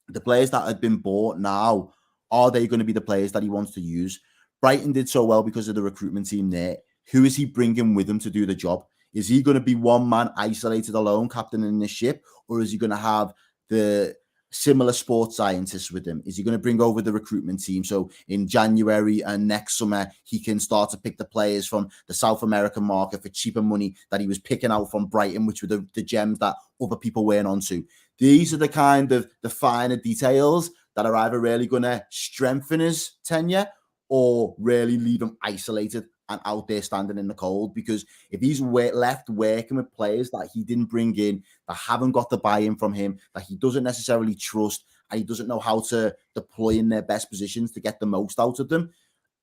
Speaker 2: the players that had been bought now, are they going to be the players that he wants to use? Brighton did so well because of the recruitment team there. Who is he bringing with him to do the job? Is he going to be one man isolated alone, captaining this ship? Or is he going to have the similar sports scientists with him? Is he going to bring over the recruitment team? So in January and next summer, he can start to pick the players from the South American market for cheaper money that he was picking out from Brighton, which were the gems that other people weren't onto. These are the kind of the finer details that are either really going to strengthen his tenure or really leave him isolated and out there standing in the cold. Because if he's left working with players that he didn't bring in, that haven't got the buy-in from him, that he doesn't necessarily trust, and he doesn't know how to deploy in their best positions to get the most out of them,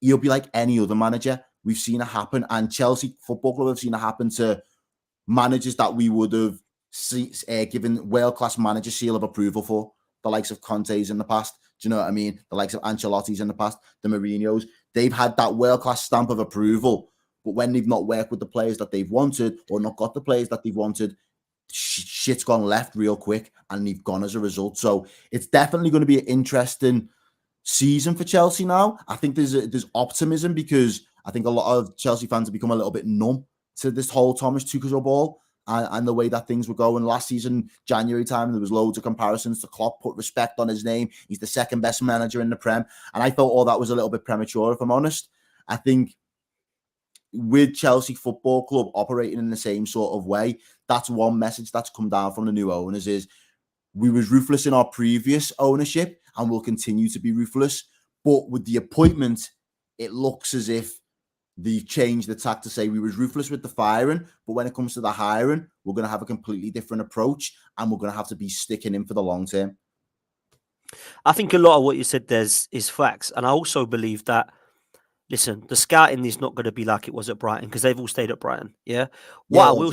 Speaker 2: he'll be like any other manager. We've seen it happen, and Chelsea Football Club have seen it happen to managers that we would have given world-class manager seal of approval for, the likes of Conte's in the past. Do you know what I mean? The likes of Ancelotti's in the past, the Mourinho's. They've had that world-class stamp of approval, but when they've not worked with the players that they've wanted or not got the players that they've wanted, shit's gone left real quick and they've gone as a result. So it's definitely going to be an interesting season for Chelsea now. I think there's optimism because I think a lot of Chelsea fans have become a little bit numb to this whole Thomas Tuchel ball and the way that things were going. Last season, January time, there was loads of comparisons to Klopp, put respect on his name. He's the second best manager in the Prem. And I thought all that was a little bit premature, if I'm honest. I think with Chelsea Football Club operating in the same sort of way, that's one message that's come down from the new owners is we was ruthless in our previous ownership and will continue to be ruthless. But with the appointment, it looks as if they've changed the tack to say we was ruthless with the firing, but when it comes to the hiring, we're going to have a completely different approach and we're going to have to be sticking in for the long term.
Speaker 1: I think a lot of what you said there is facts. And I also believe that, listen, the scouting is not going to be like it was at Brighton because they've all stayed at Brighton. Yeah. What I will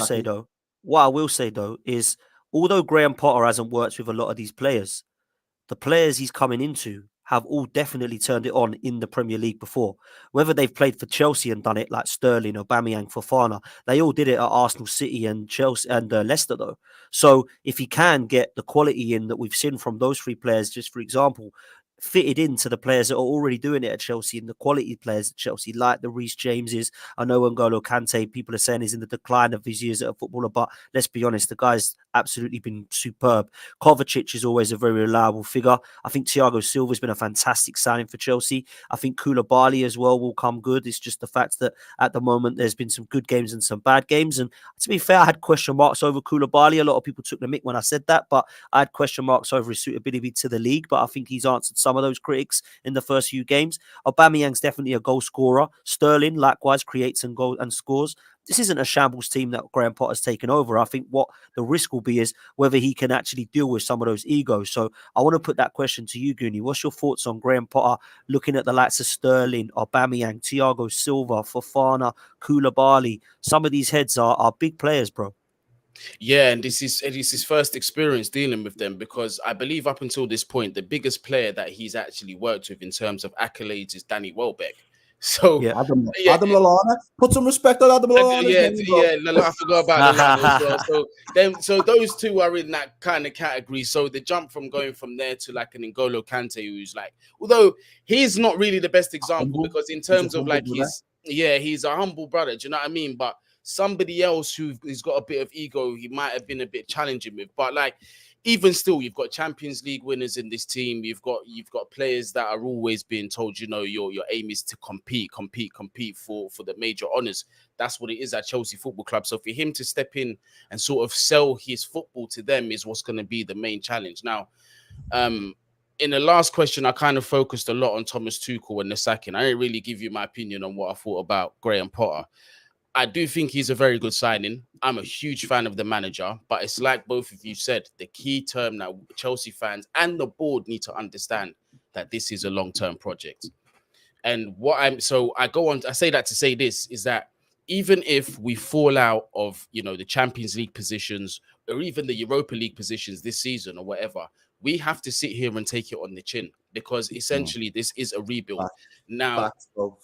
Speaker 1: say though is although Graham Potter hasn't worked with a lot of these players, the players he's coming into have all definitely turned it on in the Premier League before. Whether they've played for Chelsea and done it like Sterling, Aubameyang, Fofana, they all did it at Arsenal, City and Chelsea and Leicester though. So if he can get the quality in that we've seen from those three players, just for example, fitted into the players that are already doing it at Chelsea and the quality players at Chelsea, like the Reece Jameses. I know N'Golo Kante, people are saying he's in the decline of his years as a footballer, but let's be honest, the guy's absolutely been superb. Kovacic is always a very reliable figure. I think Thiago Silva's been a fantastic signing for Chelsea. I think Koulibaly as well will come good. It's just the fact that at the moment there's been some good games and some bad games. And to be fair, I had question marks over Koulibaly. A lot of people took the mick when I said that, but I had question marks over his suitability to the league. But I think he's answered some of those critics in the first few games. Aubameyang's definitely a goal scorer. Sterling likewise creates and goal and scores. This isn't a shambles team that Graham Potter's taken over. I think what the risk will be is whether he can actually deal with some of those egos. So I want to put that question to you, Goonie. What's your thoughts on Graham Potter looking at the likes of Sterling, Aubameyang, Thiago Silva, Fofana, Koulibaly? Some of these heads are big players, bro.
Speaker 3: Yeah, and this is his first experience dealing with them because I believe up until this point, the biggest player that he's actually worked with in terms of accolades is Danny Welbeck. So
Speaker 2: yeah. Adam Lallana, put some respect on Adam Lallana.
Speaker 3: I forgot about Lallana as well. So those two are in that kind of category. So the jump from going from there to like an N'Golo Kante, who's like, although he's not really the best example because in terms of like he's a humble brother. Do you know what I mean? But somebody else who's got a bit of ego, he might have been a bit challenging with. But like, even still, you've got Champions League winners in this team. You've got players that are always being told, your aim is to compete for the major honors. That's what it is at Chelsea Football Club. So for him to step in and sort of sell his football to them is what's going to be the main challenge. Now, in the last question, I kind of focused a lot on Thomas Tuchel and the sacking. I didn't really give you my opinion on what I thought about Graham Potter. I do think he's a very good signing. I'm a huge fan of the manager, but it's like both of you said, the key term that Chelsea fans and the board need to understand that this is a long-term project. And I say that to say this is that even if we fall out of, the Champions League positions or even the Europa League positions this season or whatever, we have to sit here and take it on the chin because essentially this is a rebuild.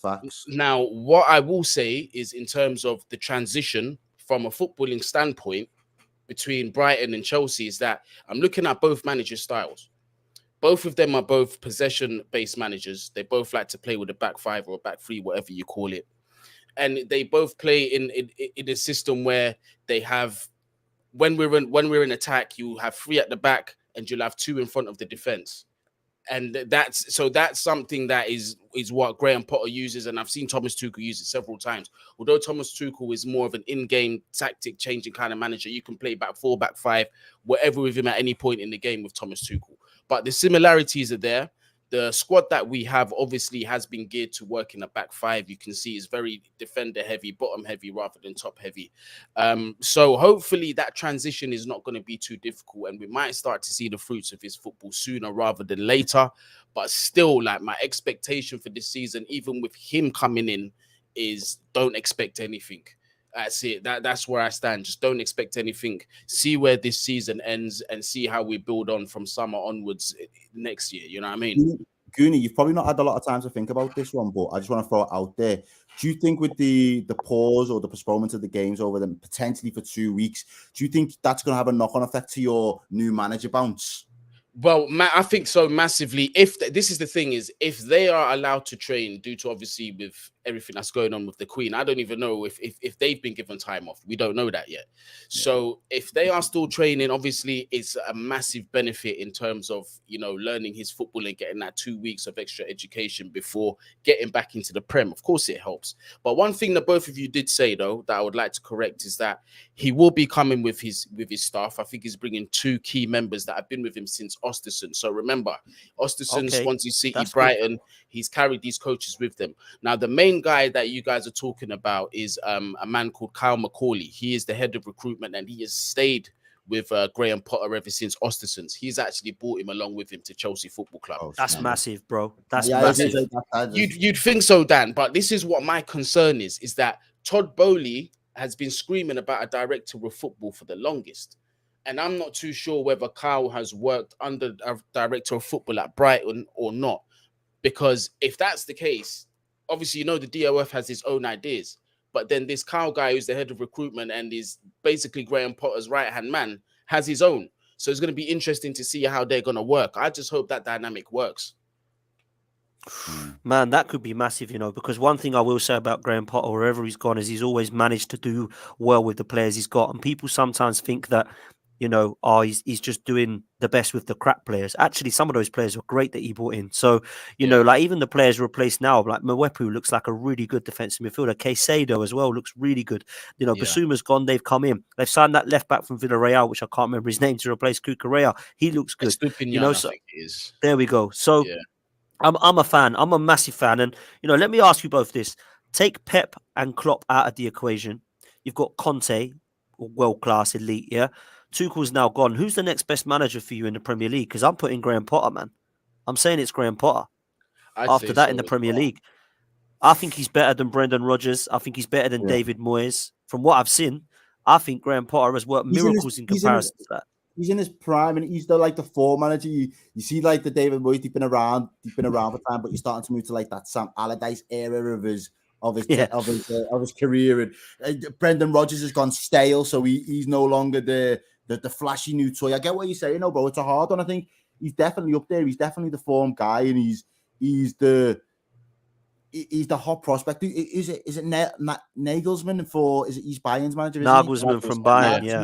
Speaker 2: Facts.
Speaker 3: Now, what I will say is in terms of the transition from a footballing standpoint between Brighton and Chelsea is that I'm looking at both manager styles. Both of them are both possession-based managers. They both like to play with a back five or a back three, whatever you call it. And they both play in a system where they have, when we're in attack, you have three at the back and you'll have two in front of the defense. And that's something that is what Graham Potter uses, and I've seen Thomas Tuchel use it several times. Although Thomas Tuchel is more of an in-game tactic changing kind of manager, you can play back four, back five, whatever with him at any point in the game with Thomas Tuchel. But the similarities are there. The squad that we have obviously has been geared to work in a back five. You can see is very defender heavy, bottom heavy rather than top heavy. So hopefully that transition is not going to be too difficult and we might start to see the fruits of his football sooner rather than later. But still, like, my expectation for this season, even with him coming in, is don't expect anything. That's it. That's where I stand. Just don't expect anything. See where this season ends and see how we build on from summer onwards next year. You know what I mean?
Speaker 2: Goonie, you've probably not had a lot of time to think about this one, but I just want to throw it out there. Do you think with the pause or the postponement of the games over them potentially for 2 weeks, do you think that's going to have a knock-on effect to your new manager bounce?
Speaker 3: Well, I think so massively. This is the thing is, if they are allowed to train due to obviously with everything that's going on with the Queen, I don't even know if they've been given time off. We don't know that yet. Yeah. So if they are still training, obviously it's a massive benefit in terms of, learning his football and getting that 2 weeks of extra education before getting back into the Prem. Of course it helps. But one thing that both of you did say though, that I would like to correct is that he will be coming with his staff. I think he's bringing 2 key members that have been with him since Ostersund. So remember, Ostersund, Swansea City, Brighton, he's carried these coaches with them. Now, the main guy that you guys are talking about is a man called Kyle McCauley. He is the head of recruitment and he has stayed with Graham Potter ever since Ostersund. He's actually brought him along with him to Chelsea Football Club.
Speaker 1: Oh, that's massive, bro. That's massive.
Speaker 3: You'd think so, Dan, but this is what my concern is that Todd Bowley has been screaming about a director of football for the longest. And I'm not too sure whether Kyle has worked under a director of football at Brighton or not. Because if that's the case, obviously, the DOF has his own ideas. But then this Kyle guy who's the head of recruitment and is basically Graham Potter's right-hand man has his own. So it's going to be interesting to see how they're going to work. I just hope that dynamic works.
Speaker 1: Man, that could be massive, because one thing I will say about Graham Potter, wherever he's gone, is he's always managed to do well with the players he's got. And people sometimes think that, he's just doing the best with the crap players. Actually, some of those players were great that he brought in. So, like even the players replaced now, like Mwepu looks like a really good defensive midfielder. Caicedo as well looks really good. Basuma's gone, they've come in. They've signed that left back from Villarreal, which I can't remember his name, to replace Cucurella. He looks good.
Speaker 3: I think it is.
Speaker 1: There we go. So I'm a fan. I'm a massive fan. And, let me ask you both this. Take Pep and Klopp out of the equation. You've got Conte, world-class elite, yeah? Tuchel's now gone. Who's the next best manager for you in the Premier League? Because I'm putting Graham Potter, man. I'm saying it's Graham Potter. After that, in the Premier League, I think he's better than Brendan Rodgers. I think he's better than David Moyes. From what I've seen, I think Graham Potter has worked miracles in comparison to that.
Speaker 2: He's in his prime, and he's the form manager. You see, like the David Moyes, he's been around for time, but you're starting to move to like that Sam Allardyce era of his career. And Brendan Rodgers has gone stale, so he's no longer the flashy new toy. I get what you're saying, bro. It's a hard one. I think he's definitely up there. He's definitely the form guy, and he's he's the hot prospect. Is it Nagelsmann for? Is it he's Bayern's manager? Isn't he?
Speaker 1: Nagelsmann from Bayern, yeah.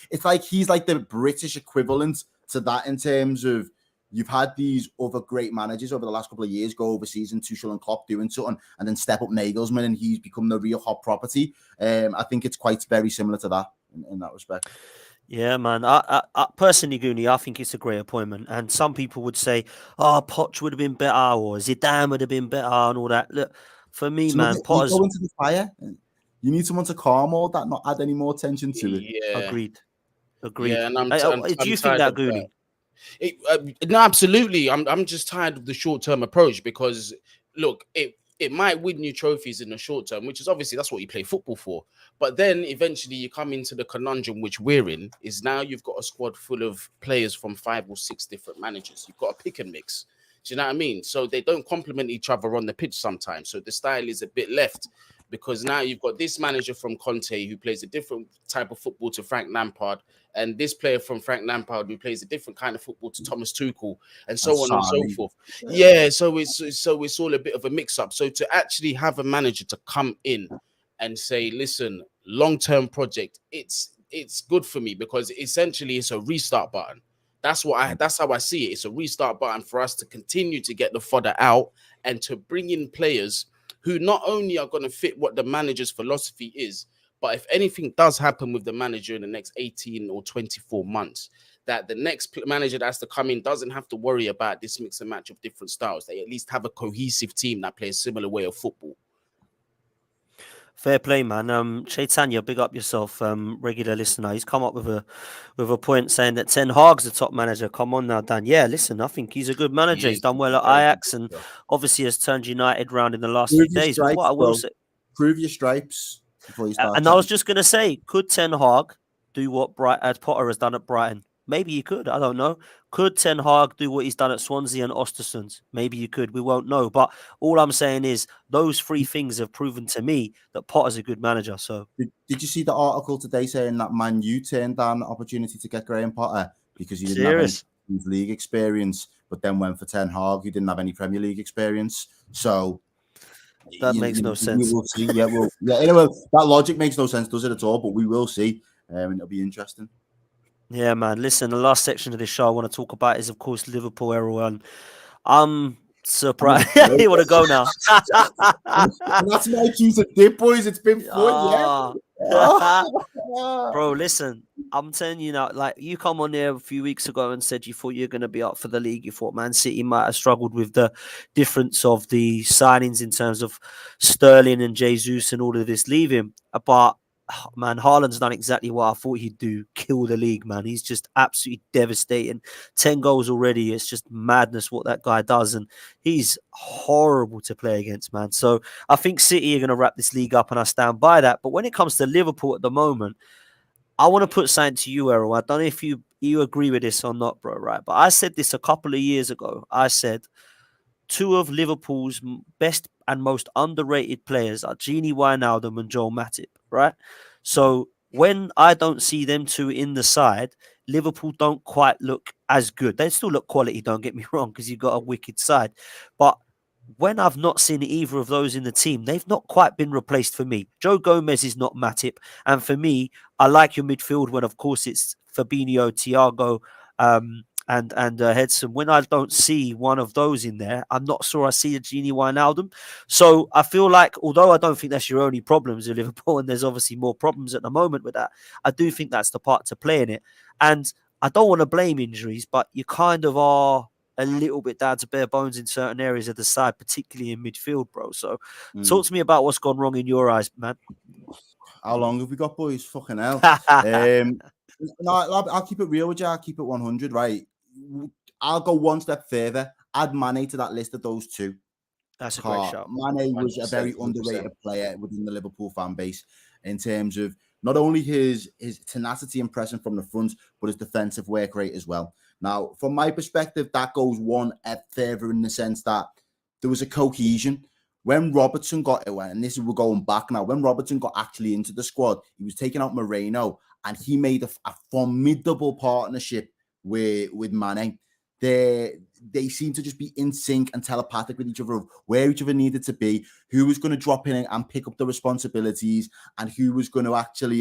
Speaker 2: It's like he's like the British equivalent to that in terms of you've had these other great managers over the last couple of years go overseas and Tuchel and Klopp doing something, and then step up Nagelsmann, and he's become the real hot property. I think it's quite very similar to that in that respect.
Speaker 1: Yeah, man. I personally, Goonie, I think it's a great appointment. And some people would say, "Oh, Poch would have been better," or Zidane would have been better, and all that. Look, for me, man, Potter's
Speaker 2: go into the fire. You need someone to calm all that, not add any more tension to it.
Speaker 3: Yeah,
Speaker 1: agreed.
Speaker 3: Yeah, and
Speaker 1: Do you think that, Goonie?
Speaker 3: No, absolutely. I'm just tired of the short-term approach because look, it might win you trophies in the short term, which is obviously that's what you play football for. But then eventually you come into the conundrum which we're in is now you've got a squad full of players from 5 or 6 different managers. You've got a pick and mix. Do you know what I mean? So they don't complement each other on the pitch sometimes. So the style is a bit left because now you've got this manager from Conte who plays a different type of football to Frank Lampard, and this player from Frank Lampard who plays a different kind of football to Thomas Tuchel, and so on and so forth. Yeah, so it's all a bit of a mix-up. So to actually have a manager to come in and say, listen, long-term project, it's good for me because essentially it's a restart button. That's how I see it. It's a restart button for us to continue to get the fodder out and to bring in players who not only are going to fit what the manager's philosophy is, but if anything does happen with the manager in the next 18 or 24 months, that the next manager that has to come in doesn't have to worry about this mix and match of different styles. They at least have a cohesive team that plays a similar way of football.
Speaker 1: Fair play, man. Chaitanya, big up yourself, regular listener. He's come up with a point saying that Ten Hag's the top manager. Come on now, Dan. Yeah, listen, I think he's a good manager.
Speaker 3: Yeah,
Speaker 1: he's done well at Ajax and obviously has turned United round in the last few days. But what I will say,
Speaker 2: prove your stripes before you start.
Speaker 1: And I was just going to say, could Ten Hag do what Potter has done at Brighton? Maybe he could. I don't know. Could Ten Hag do what he's done at Swansea and Östersund? Maybe you could. We won't know. But all I'm saying is those 3 things have proven to me that Potter's a good manager. So
Speaker 2: did you see the article today saying that Man U turned down the opportunity to get Graham Potter because he didn't have any league experience, but then went for Ten Hag, who didn't have any Premier League experience? So
Speaker 1: that makes no sense.
Speaker 2: We will see. Anyway, that logic makes no sense, does it at all? But we will see, and it'll be interesting.
Speaker 1: Yeah, man. Listen, the last section of this show I want to talk about is, of course, Liverpool, everyone. I'm surprised. You want to go now?
Speaker 2: That's my cue to dip, boys. It's been fun,
Speaker 1: Bro, listen, I'm telling you now, like, you come on there a few weeks ago and said you thought you were going to be up for the league. You thought Man City might have struggled with the difference of the signings in terms of Sterling and Jesus and all of this leaving. But man, Haaland's done exactly what I thought he'd do. Kill the league, man. He's just absolutely devastating. 10 goals already. It's just madness what that guy does. And he's horrible to play against, man. So I think City are going to wrap this league up, and I stand by that. But when it comes to Liverpool at the moment, I want to put something to you, Errol. I don't know if you agree with this or not, bro, right? But I said this a couple of years ago. I said 2 of Liverpool's best and most underrated players are Gini Wijnaldum and Joel Matip, right? So when I don't see them 2 in the side, Liverpool don't quite look as good. They still look quality, don't get me wrong, because you've got a wicked side. But when I've not seen either of those in the team, they've not quite been replaced for me. Joe Gomez is not Matip. And for me, I like your midfield when, of course, it's Fabinho, Thiago, and Hedson. When I don't see one of those in there, I'm not sure I see a Gini Wijnaldum. So I feel like, although I don't think that's your only problems with Liverpool, and there's obviously more problems at the moment with that, I do think that's the part to play in it. And I don't want to blame injuries, but you kind of are a little bit down to bare bones in certain areas of the side, particularly in midfield, bro. So talk to me about what's gone wrong in your eyes, man.
Speaker 2: How long have we got, boys? Fucking hell. No, I'll keep it real with you. I'll keep it 100, right? I'll go one step further. Add Mane to that list of those 2.
Speaker 1: That's a great shout.
Speaker 2: Mane was a very underrated player within the Liverpool fan base in terms of not only his tenacity and pressing from the front, but his defensive work rate as well. Now, from my perspective, that goes one step further in the sense that there was a cohesion. When Robertson got it, and this is we're going back now, when Robertson got actually into the squad, he was taking out Moreno, and he made a formidable partnership with Mane. they seemed to just be in sync and telepathic with each other of where each other needed to be, who was going to drop in and pick up the responsibilities, and who was going to actually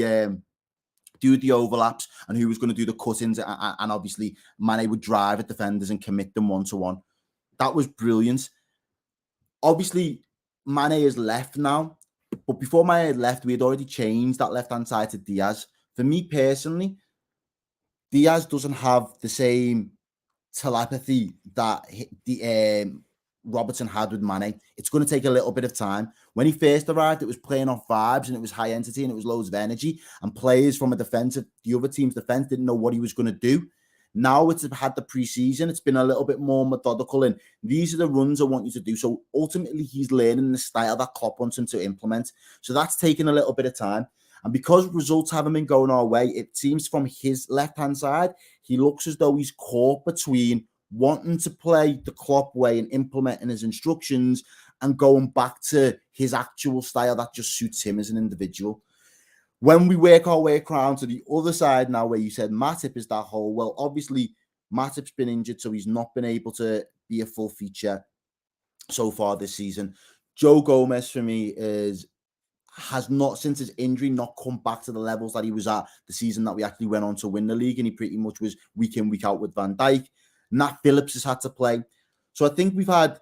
Speaker 2: do the overlaps, and who was going to do the cut-ins, and obviously Mane would drive at defenders and commit them one-to-one. That was brilliant. Obviously, Mane has left now, but before Mane had left, we had already changed that left-hand side to Diaz. For me personally, Diaz doesn't have the same telepathy that the Robertson had with Mane. It's going to take a little bit of time. When he first arrived, it was playing off vibes, and it was high entity, and it was loads of energy, and players from the other team's defense didn't know what he was going to do. Now it's had the preseason, it's been a little bit more methodical, and these are the runs I want you to do. So ultimately, he's learning the style that Klopp wants him to implement. So that's taken a little bit of time. And because results haven't been going our way, it seems from his left-hand side, he looks as though he's caught between wanting to play the Klopp way and implementing his instructions and going back to his actual style that just suits him as an individual. When we work our way around to the other side now, where you said Matip is that hole, well, obviously Matip's been injured, so he's not been able to be a full feature so far this season. Joe Gomez, for me, has not, since his injury, not come back to the levels that he was at the season that we actually went on to win the league, and he pretty much was week in, week out with Van Dijk. Nat Phillips has had to play. So I think we've had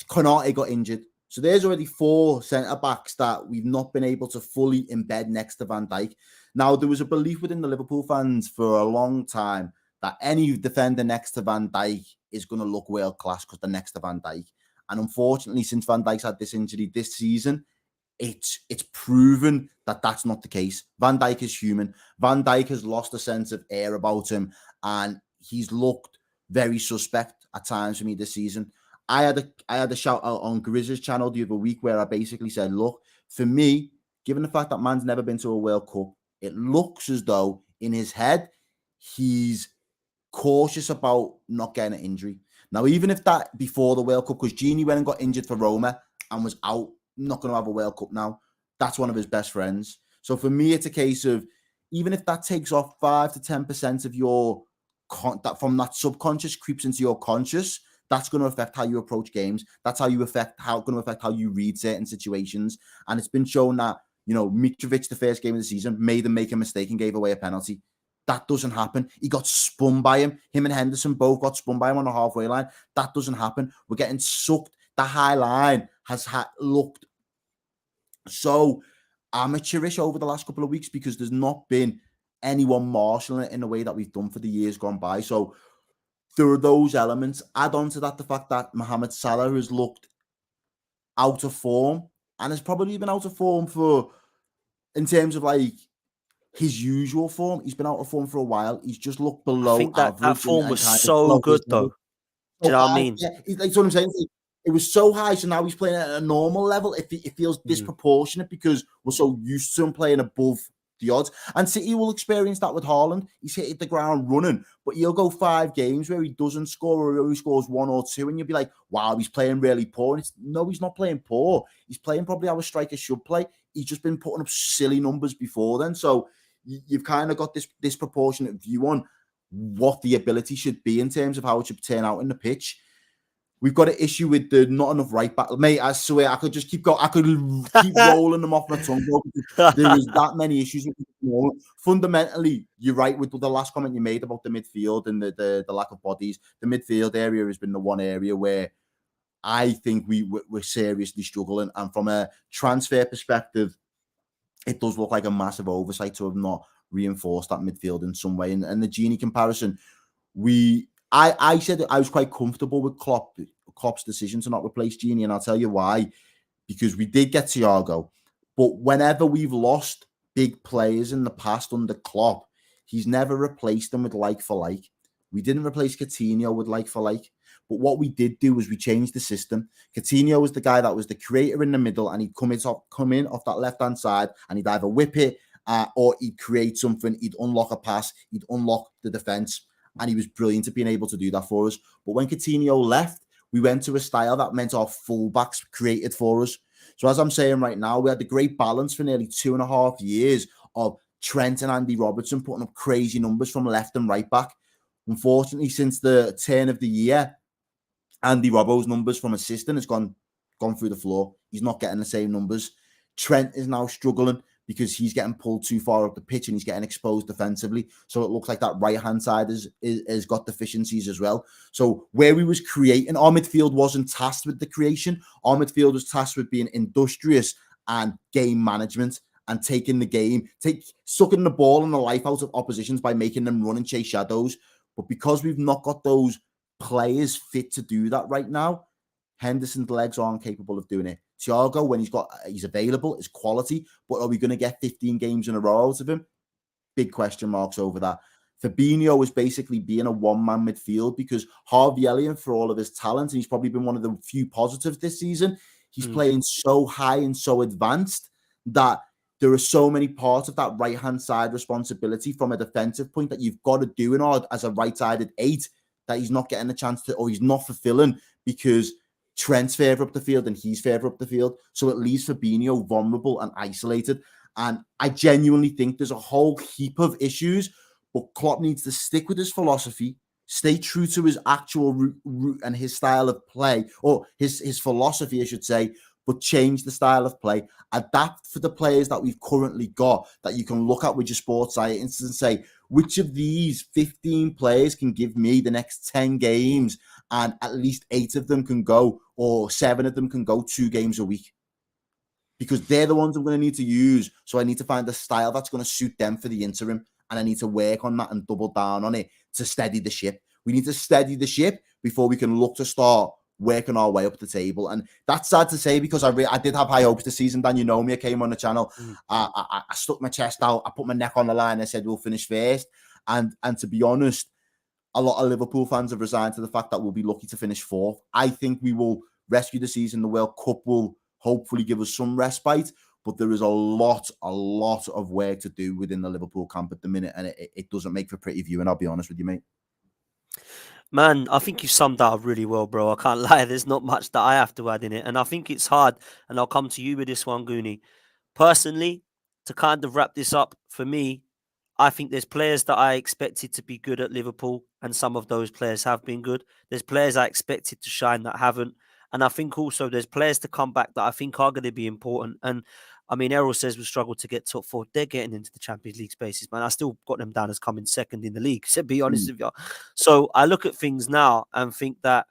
Speaker 2: Konate got injured. So there's already 4 centre-backs that we've not been able to fully embed next to Van Dijk. Now, there was a belief within the Liverpool fans for a long time that any defender next to Van Dijk is going to look world-class because they're next to Van Dijk. And unfortunately, since Van Dijk's had this injury this season, it's proven that that's not the case. Van Dijk is human. Van Dijk has lost a sense of air about him, and he's looked very suspect at times for me this season. I had a shout out on Grizz's channel the other week where I basically said, look, for me, given the fact that man's never been to a World Cup, it looks as though in his head, he's cautious about not getting an injury. Now, even if that before the World Cup, because Gini went and got injured for Roma and was out, not going to have a World Cup now, that's one of his best friends. So for me, it's a case of, even if that takes off 5 to 10% of your, that from that subconscious creeps into your conscious, that's going to affect how you approach games. That's going to affect how you read certain situations. And it's been shown that, Mitrovic, the first game of the season, made him make a mistake and gave away a penalty. That doesn't happen. He got spun by him. Him and Henderson both got spun by him on the halfway line. That doesn't happen. We're getting sucked. The high line has looked so amateurish over the last couple of weeks because there's not been anyone marshalling it in the way that we've done for the years gone by. So there are those elements. Add on to that the fact that Mohamed Salah has looked out of form and has probably been out of form in terms of like his usual form. He's been out of form for a while. He's just looked below
Speaker 1: I think that
Speaker 2: average.
Speaker 1: form was so good, though. Do you know what I mean?
Speaker 2: Yeah, that's what I'm saying. It was so high, so now he's playing at a normal level. It feels disproportionate because we're so used to him playing above the odds. And City will experience that with Haaland. He's hit the ground running, but he'll go 5 games where he doesn't score or he scores 1 or 2, and you'll be like, wow, he's playing really poor. And no, he's not playing poor. He's playing probably how a striker should play. He's just been putting up silly numbers before then. So you've kind of got this disproportionate view on what the ability should be in terms of how it should turn out in the pitch. We've got an issue with the not enough right back. Mate, I swear, I could just keep going. I could keep rolling them off my tongue. There is that many issues. Fundamentally, you're right with the last comment you made about the midfield and the lack of bodies. The midfield area has been the one area where I think we're seriously struggling. And from a transfer perspective, it does look like a massive oversight to have not reinforced that midfield in some way. And the Gini comparison, I said that I was quite comfortable with Klopp's decision to not replace Gini, and I'll tell you why. Because we did get Thiago, but whenever we've lost big players in the past under Klopp, he's never replaced them with like for like. We didn't replace Coutinho with like for like, but what we did do was we changed the system. Coutinho was the guy that was the creator in the middle, and he'd come in off that left-hand side, and he'd either whip it or he'd create something, he'd unlock a pass, he'd unlock the defence. And he was brilliant at being able to do that for us. But when Coutinho left, we went to a style that meant our fullbacks created for us. So as I'm saying right now, we had the great balance for nearly 2.5 years of Trent and Andy Robertson putting up crazy numbers from left and right back. Unfortunately, since the turn of the year, Andy Robbo's numbers from assisting has gone through the floor. He's not getting the same numbers. Trent is now struggling because he's getting pulled too far up the pitch and he's getting exposed defensively. So it looks like that right-hand side is got deficiencies as well. So where we was creating, our midfield wasn't tasked with the creation. Our midfield was tasked with being industrious and game management and taking the game, sucking the ball and the life out of oppositions by making them run and chase shadows. But because we've not got those players fit to do that right now, Henderson's legs aren't capable of doing it. Thiago, when he's available, is quality, but are we going to get 15 games in a row out of him? Big question marks over that. Fabinho is basically being a one-man midfield because Harvey Elliott, for all of his talent, and he's probably been one of the few positives this season, he's playing so high and so advanced that there are so many parts of that right-hand side responsibility from a defensive point that you've got to do as a right-sided 8 that he's not getting a chance to, or he's not fulfilling because Trent's further up the field and he's further up the field. So it leaves Fabinho vulnerable and isolated. And I genuinely think there's a whole heap of issues, but Klopp needs to stick with his philosophy, stay true to his actual route and his style of play, or his philosophy, I should say, but change the style of play, adapt for the players that we've currently got that you can look at with your sports science and say, which of these 15 players can give me the next 10 games and at least 8 of them can go, or 7 of them can go 2 games a week? Because they're the ones I'm going to need to use. So I need to find a style that's going to suit them for the interim. And I need to work on that and double down on it to steady the ship. We need to steady the ship before we can look to start working our way up the table. And that's sad to say because I did have high hopes this season. Dan, you know me, I came on the channel. I stuck my chest out. I put my neck on the line. I said, we'll finish first. And to be honest, a lot of Liverpool fans have resigned to the fact that we'll be lucky to finish 4th. I think we will rescue the season. The World Cup will hopefully give us some respite, but there is a lot of work to do within the Liverpool camp at the minute, and it doesn't make for pretty viewing, I'll be honest with you, mate.
Speaker 1: Man, I think you summed that up really well, bro. I can't lie. There's not much that I have to add in it. And I think it's hard, and I'll come to you with this one, Goonie. Personally, to kind of wrap this up, for me, I think there's players that I expected to be good at Liverpool, and some of those players have been good. There's players I expected to shine that haven't. And I think also there's players to come back that I think are going to be important. And I mean, Errol says we struggled to get top 4. They're getting into the Champions League spaces, man. I still got them down as coming second in the league, to be honest with you. So I look at things now and think that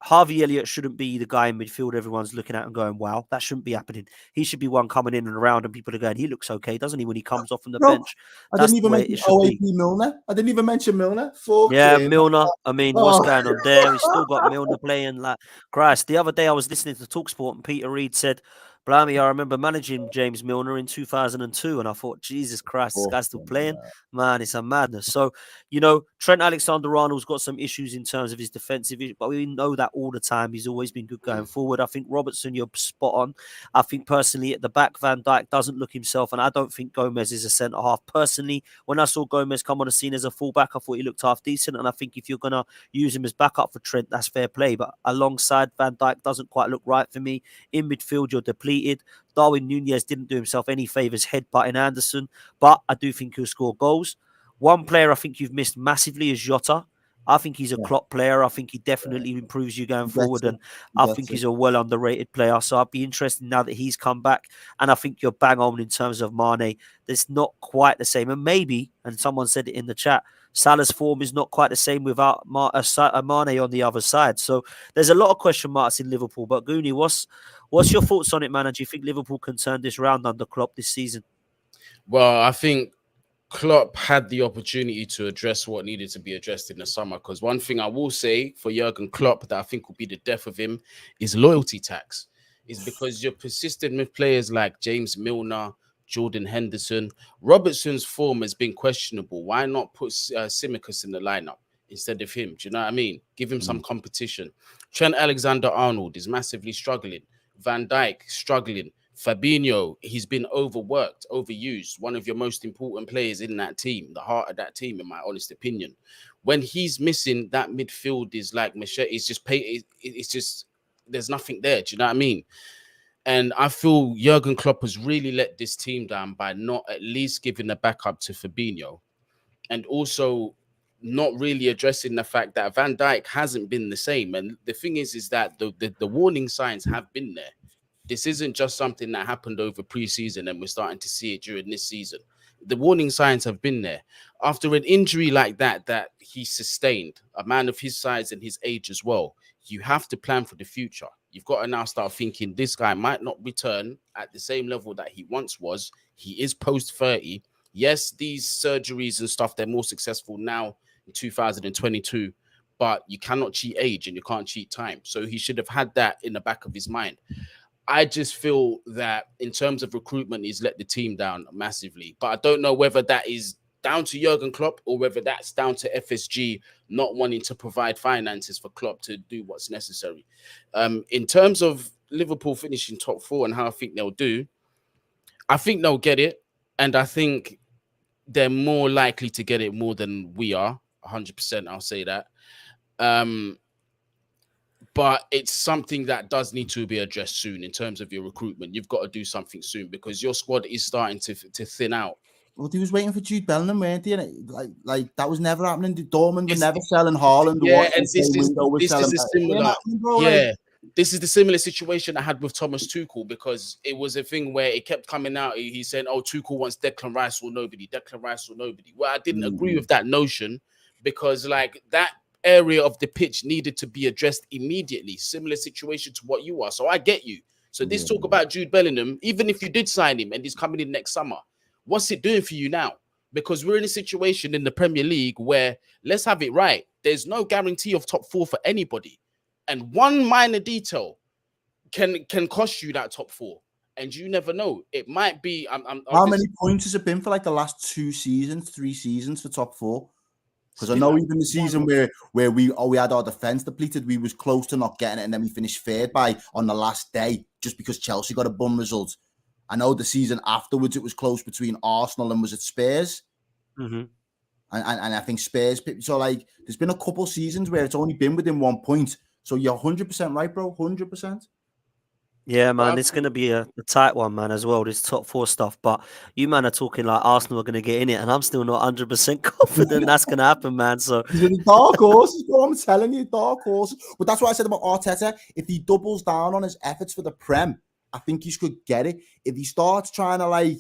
Speaker 1: Harvey Elliott shouldn't be the guy in midfield everyone's looking at and going, wow, that shouldn't be happening. He should be one coming in and around and people are going, he looks okay, doesn't he, when he comes off from the bench?
Speaker 2: That's the way it should be. Milner. I didn't even mention Milner.
Speaker 1: Yeah, Milner. I mean, what's going on there? He's still got Milner playing like Christ. The other day I was listening to TalkSport and Peter Reid said, blimey, I remember managing James Milner in 2002 and I thought, Jesus Christ, this guy's still playing? Man, it's a madness. So, Trent Alexander-Arnold's got some issues in terms of his defensive, but we know that all the time. He's always been good going forward. I think Robertson, you're spot on. I think personally at the back, Van Dijk doesn't look himself, and I don't think Gomez is a centre-half. Personally, when I saw Gomez come on the scene as a fullback, I thought he looked half decent, and I think if you're going to use him as backup for Trent, that's fair play. But alongside, Van Dijk doesn't quite look right for me. In midfield, you're depleted. Darwin Núñez didn't do himself any favours headbutting Anderson, but I do think he'll score goals. One player I think you've missed massively is Jota. I think he's a Klopp player. I think he definitely improves you going forward, and I think he's a well underrated player. So I'd be interested now that he's come back, and I think you're bang on in terms of Mane. There's not quite the same, and maybe, and someone said it in the chat, Salah's form is not quite the same without Mane on the other side. So there's a lot of question marks in Liverpool. But Goonie, what's your thoughts on it, man? And do you think Liverpool can turn this round under Klopp this season?
Speaker 3: Well, I think Klopp had the opportunity to address what needed to be addressed in the summer. Because one thing I will say for Jurgen Klopp that I think will be the death of him is loyalty tax. Is because you're persistent with players like James Milner, Jordan Henderson. Robertson's form has been questionable. Why not put Tsimikas in the lineup instead of him? Do you know what I mean? Give him some competition. Trent Alexander-Arnold is massively struggling. Van Dijk struggling. Fabinho, he's been overworked, overused. One of your most important players in that team, the heart of that team, in my honest opinion. When he's missing, that midfield is like machete. It's just there's nothing there. Do you know what I mean? And I feel Jurgen Klopp has really let this team down by not at least giving the backup to Fabinho. And also, not really addressing the fact that Van Dijk hasn't been the same. And the thing is that the warning signs have been there. This isn't just something that happened over pre-season and we're starting to see it during this season. The warning signs have been there. After an injury like that he sustained, a man of his size and his age as well, you have to plan for the future. You've got to now start thinking this guy might not return at the same level that he once was. He is post 30. Yes, these surgeries and stuff, they're more successful now in 2022, but you cannot cheat age and you can't cheat time. So he should have had that in the back of his mind. I just feel that in terms of recruitment, he's let the team down massively. But I don't know whether that is down to Jurgen Klopp or whether that's down to FSG not wanting to provide finances for Klopp to do what's necessary. In terms of Liverpool finishing top 4 and how I think they'll do, I think they'll get it. And I think they're more likely to get it more than we are. 100%, I'll say that. But it's something that does need to be addressed soon in terms of your recruitment. You've got to do something soon because your squad is starting to thin out.
Speaker 2: Well, he was waiting for Jude Bellingham, weren't he? And like that was never happening. Dortmund were never selling Haaland.
Speaker 3: Yeah, and this is a similar. Yeah, this is the similar situation I had with Thomas Tuchel because it was a thing where it kept coming out. He said, "Oh, Tuchel wants Declan Rice or nobody. Declan Rice or nobody." Well, I didn't agree with that notion because like that area of the pitch needed to be addressed immediately. Similar situation to what you are. So I get you. So this talk about Jude Bellingham, even if you did sign him and he's coming in next summer, what's it doing for you now? Because we're in a situation in the Premier League where, let's have it right, there's no guarantee of top 4 for anybody. And one minor detail can cost you that top 4. And you never know. It might be...
Speaker 2: How many points has it been for like the last 3 seasons for top 4? Because I know even the season where we had our defence depleted, we was close to not getting it, and then we finished third on the last day just because Chelsea got a bum result. I know the season afterwards it was close between Arsenal and was it Spurs?
Speaker 1: Mm-hmm.
Speaker 2: And I think Spurs. So like, there's been a couple seasons where it's only been within 1 point. So you're 100% right, bro. 100%.
Speaker 1: Yeah, man, it's going to be a tight one, man, as well, this top 4 stuff. But you, man, are talking like Arsenal are going to get in it, and I'm still not 100% confident that's going to happen, man. So
Speaker 2: dark horses, bro. I'm telling you, dark horses. But that's what I said about Arteta. If he doubles down on his efforts for the Prem, I think he could get it. If he starts trying to like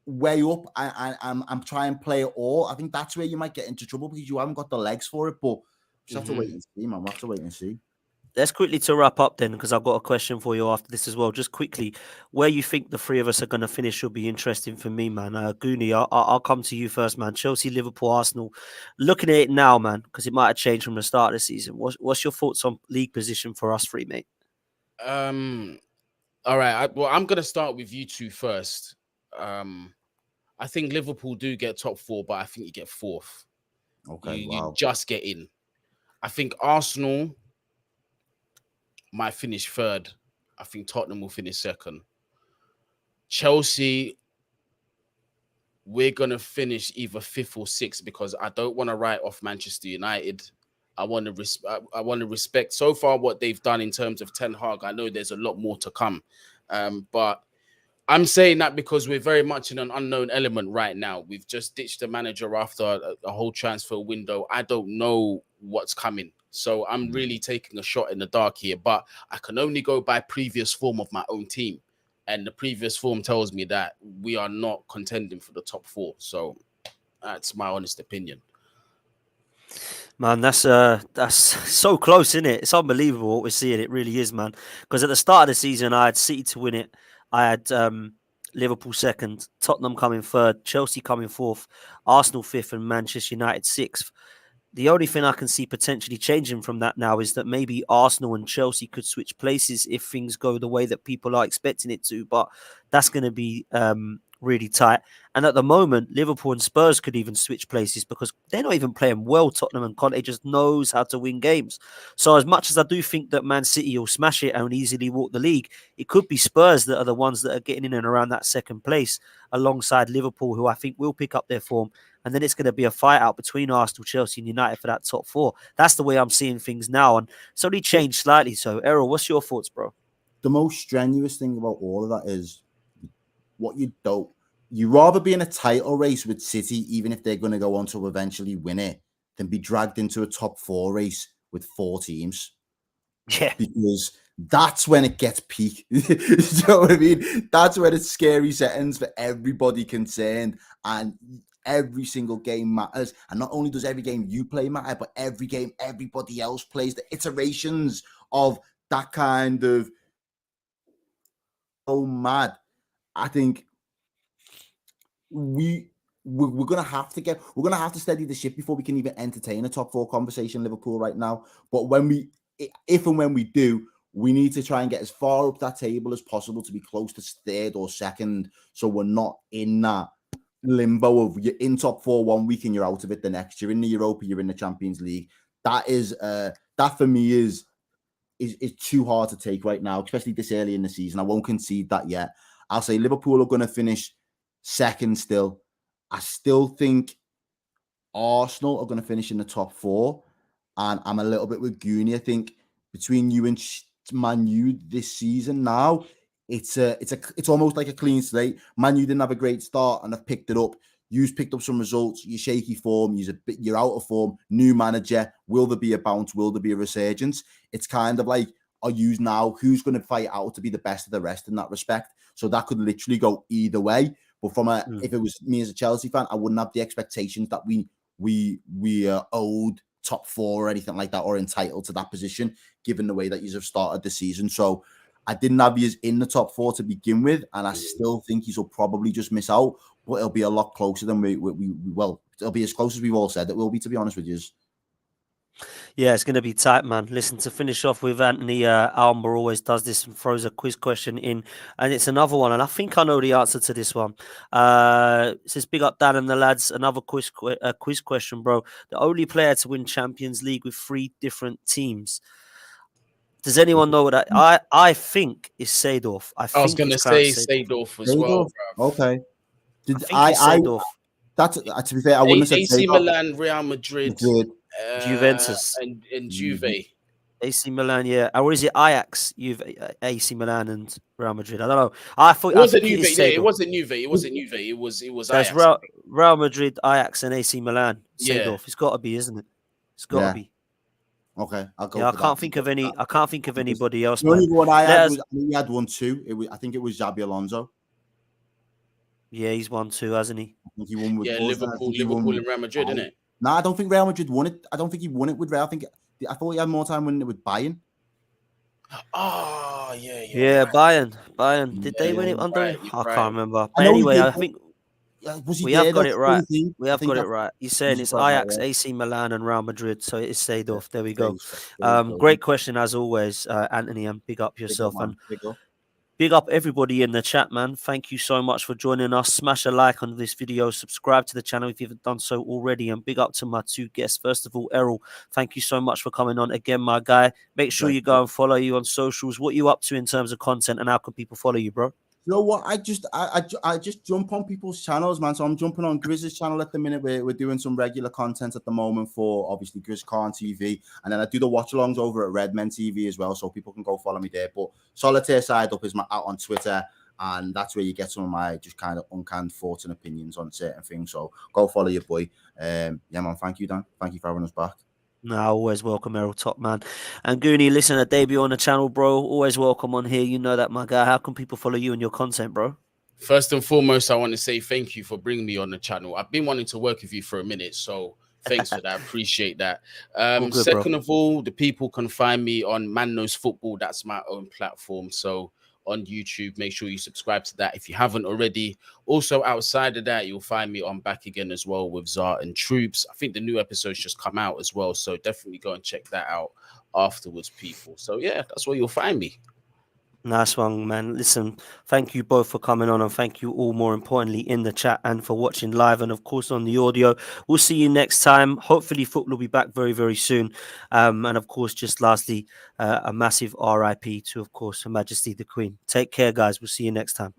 Speaker 2: weigh up and try and play it all, I think that's where you might get into trouble because you haven't got the legs for it. But just have to wait and see, man. We'll have to wait and see.
Speaker 1: Let's quickly to wrap up then, because I've got a question for you after this as well. Just quickly, where you think the 3 of us are going to finish will be interesting for me, man. Goonie, I'll come to you first, man. Chelsea, Liverpool, Arsenal. Looking at it now, man, because it might have changed from the start of the season. What's your thoughts on league position for us 3, mate?
Speaker 3: All right. Well, I'm going to start with you 2 first. I think Liverpool do get top 4, but I think you get 4th.
Speaker 2: Okay,
Speaker 3: you just get in. I think Arsenal might finish 3rd. I think Tottenham will finish 2nd. Chelsea, we're going to finish either 5th or 6th because I don't want to write off Manchester United. I want to respect so far what they've done in terms of Ten Hag. I know there's a lot more to come. But I'm saying that because we're very much in an unknown element right now. We've just ditched the manager after a whole transfer window. I don't know what's coming. So I'm really taking a shot in the dark here, but I can only go by previous form of my own team. And the previous form tells me that we are not contending for the top 4. So that's my honest opinion.
Speaker 1: Man, that's so close, isn't it? It's unbelievable what we're seeing. It really is, man. Because at the start of the season, I had City to win it. I had Liverpool 2nd, Tottenham coming 3rd, Chelsea coming 4th, Arsenal 5th, and Manchester United 6th. The only thing I can see potentially changing from that now is that maybe Arsenal and Chelsea could switch places if things go the way that people are expecting it to. But that's going to be really tight. And at the moment, Liverpool and Spurs could even switch places because they're not even playing well. Tottenham and Conte just knows how to win games. So as much as I do think that Man City will smash it and easily walk the league, it could be Spurs that are the ones that are getting in and around that 2nd place alongside Liverpool, who I think will pick up their form. And then it's going to be a fight out between Arsenal, Chelsea and United for that top 4. That's the way I'm seeing things now. And it's only changed slightly. So, Errol, what's your thoughts, bro?
Speaker 2: The most strenuous thing about all of that is what you don't. You rather be in a title race with City, even if they're going to go on to eventually win it, than be dragged into a top 4 race with 4 teams.
Speaker 1: Yeah.
Speaker 2: Because that's when it gets peak. You know what I mean? That's when it's scary settings for everybody concerned. And every single game matters. And not only does every game you play matter, but every game everybody else plays. The iterations of that kind of mad. I think we're gonna have to steady the ship before we can even entertain a top 4 conversation in Liverpool right now. But if and when we do, we need to try and get as far up that table as possible to be close to 3rd or 2nd, so we're not in that limbo of you're in top 4 one week and you're out of it the next. You're in the Europa, you're in the Champions League. That is that for me is too hard to take right now, especially this early in the season. I won't concede that yet. I'll say Liverpool are going to finish 2nd still. I still think Arsenal are going to finish in the top 4, and I'm a little bit with Goonie. I think between you and Man U this season now, it's almost like a clean slate. Man U didn't have a great start and have picked it up. You've picked up some results. You're shaky form. You're out of form. New manager. Will there be a bounce? Will there be a resurgence? It's kind of like, are you now? Who's going to fight out to be the best of the rest in that respect? So that could literally go either way. But if it was me as a Chelsea fan, I wouldn't have the expectations that we owed top 4 or anything like that, or entitled to that position, given the way that you have started the season. So I didn't have you in the top 4 to begin with, and I still think you will probably just miss out. But it'll be a lot closer than it'll be as close as we've all said it will be, to be honest with you.
Speaker 1: Yeah, it's going to be tight, man. Listen, to finish off with Anthony, Almer always does this and throws a quiz question in, and it's another one, and I think I know the answer to this one. It says, big up Dan and the lads, another quiz question, bro. The only player to win Champions League with 3 different teams. Does anyone know what that? I think it's Seedorf.
Speaker 3: I was going to say Seedorf as well.
Speaker 2: Okay.
Speaker 1: I think it's Seedorf.
Speaker 2: That's to be fair, I wouldn't have said
Speaker 3: AC Milan, Real Madrid,
Speaker 1: Juventus,
Speaker 3: and Juve.
Speaker 1: AC Milan, yeah, or is it Ajax, AC Milan, and Real Madrid? I don't know. I thought
Speaker 3: it wasn't Juve. Yeah, it wasn't Juve. It wasn't Juve. It was Ajax.
Speaker 1: That's Real Madrid, Ajax, and AC Milan. Seedorf. It's got to be, isn't it? It's got to be.
Speaker 2: Okay, I'll go.
Speaker 1: Yeah, I can't think of anybody else.
Speaker 2: The only one I had he had one too. I think it was Xabi Alonso.
Speaker 1: Yeah, he's won 2, hasn't he?
Speaker 2: I think he won with
Speaker 3: Liverpool and Real Madrid, didn't it?
Speaker 2: No, I don't think Real Madrid won it. I don't think he won it with Real. I thought he had more time winning it with Bayern.
Speaker 3: Oh, yeah.
Speaker 1: Yeah, right. Bayern. Did they win it under him? I can't remember. But anyway, I think we have got it right. We have got it right. You're saying it's Ajax, AC Milan, and Real Madrid. So it's Seedorf. There we go. Great question as always, Anthony, and big up yourself. Big up everybody in the chat, man. Thank you so much for joining us. Smash a like on this video. Subscribe to the channel if you haven't done so already. And big up to my 2 guests. First of all, Errol, thank you so much for coming on again, my guy. Make sure you go and follow you on socials. What are you up to in terms of content, and how can people follow you, bro?
Speaker 2: You know what? I just jump on people's channels, man. So I'm jumping on Grizz's channel at the minute. We're doing some regular content at the moment for obviously Grizz Khan TV, and then I do the watch-alongs over at Redmen TV as well, so people can go follow me there. But Solitaire Side Up is out on Twitter, and that's where you get some of my just kind of uncanned thoughts and opinions on certain things. So go follow your boy. Yeah, man. Thank you, Dan. Thank you for having us back.
Speaker 1: No, always welcome, Errol, top man. And Goonie, listen, a debut on the channel, bro. Always welcome on here. You know that, my guy. How can people follow you and your content, bro?
Speaker 3: First and foremost, I want to say thank you for bringing me on the channel. I've been wanting to work with you for a minute, so thanks for that. I appreciate that. Good, second of all, the people can find me on Man Knows Football. That's my own platform. So on YouTube, make sure you subscribe to that if you haven't already. Also, outside of that, you'll find me on Back Again as well with Zart and Troops. I think the new episode's just come out as well, so definitely go and check that out afterwards, people. So yeah, that's where you'll find me.
Speaker 1: Nice one, man. Listen, thank you both for coming on, and thank you all, more importantly, in the chat and for watching live and, of course, on the audio. We'll see you next time. Hopefully, football will be back very, very soon. And, of course, just lastly, a massive RIP to, of course, Her Majesty the Queen. Take care, guys. We'll see you next time.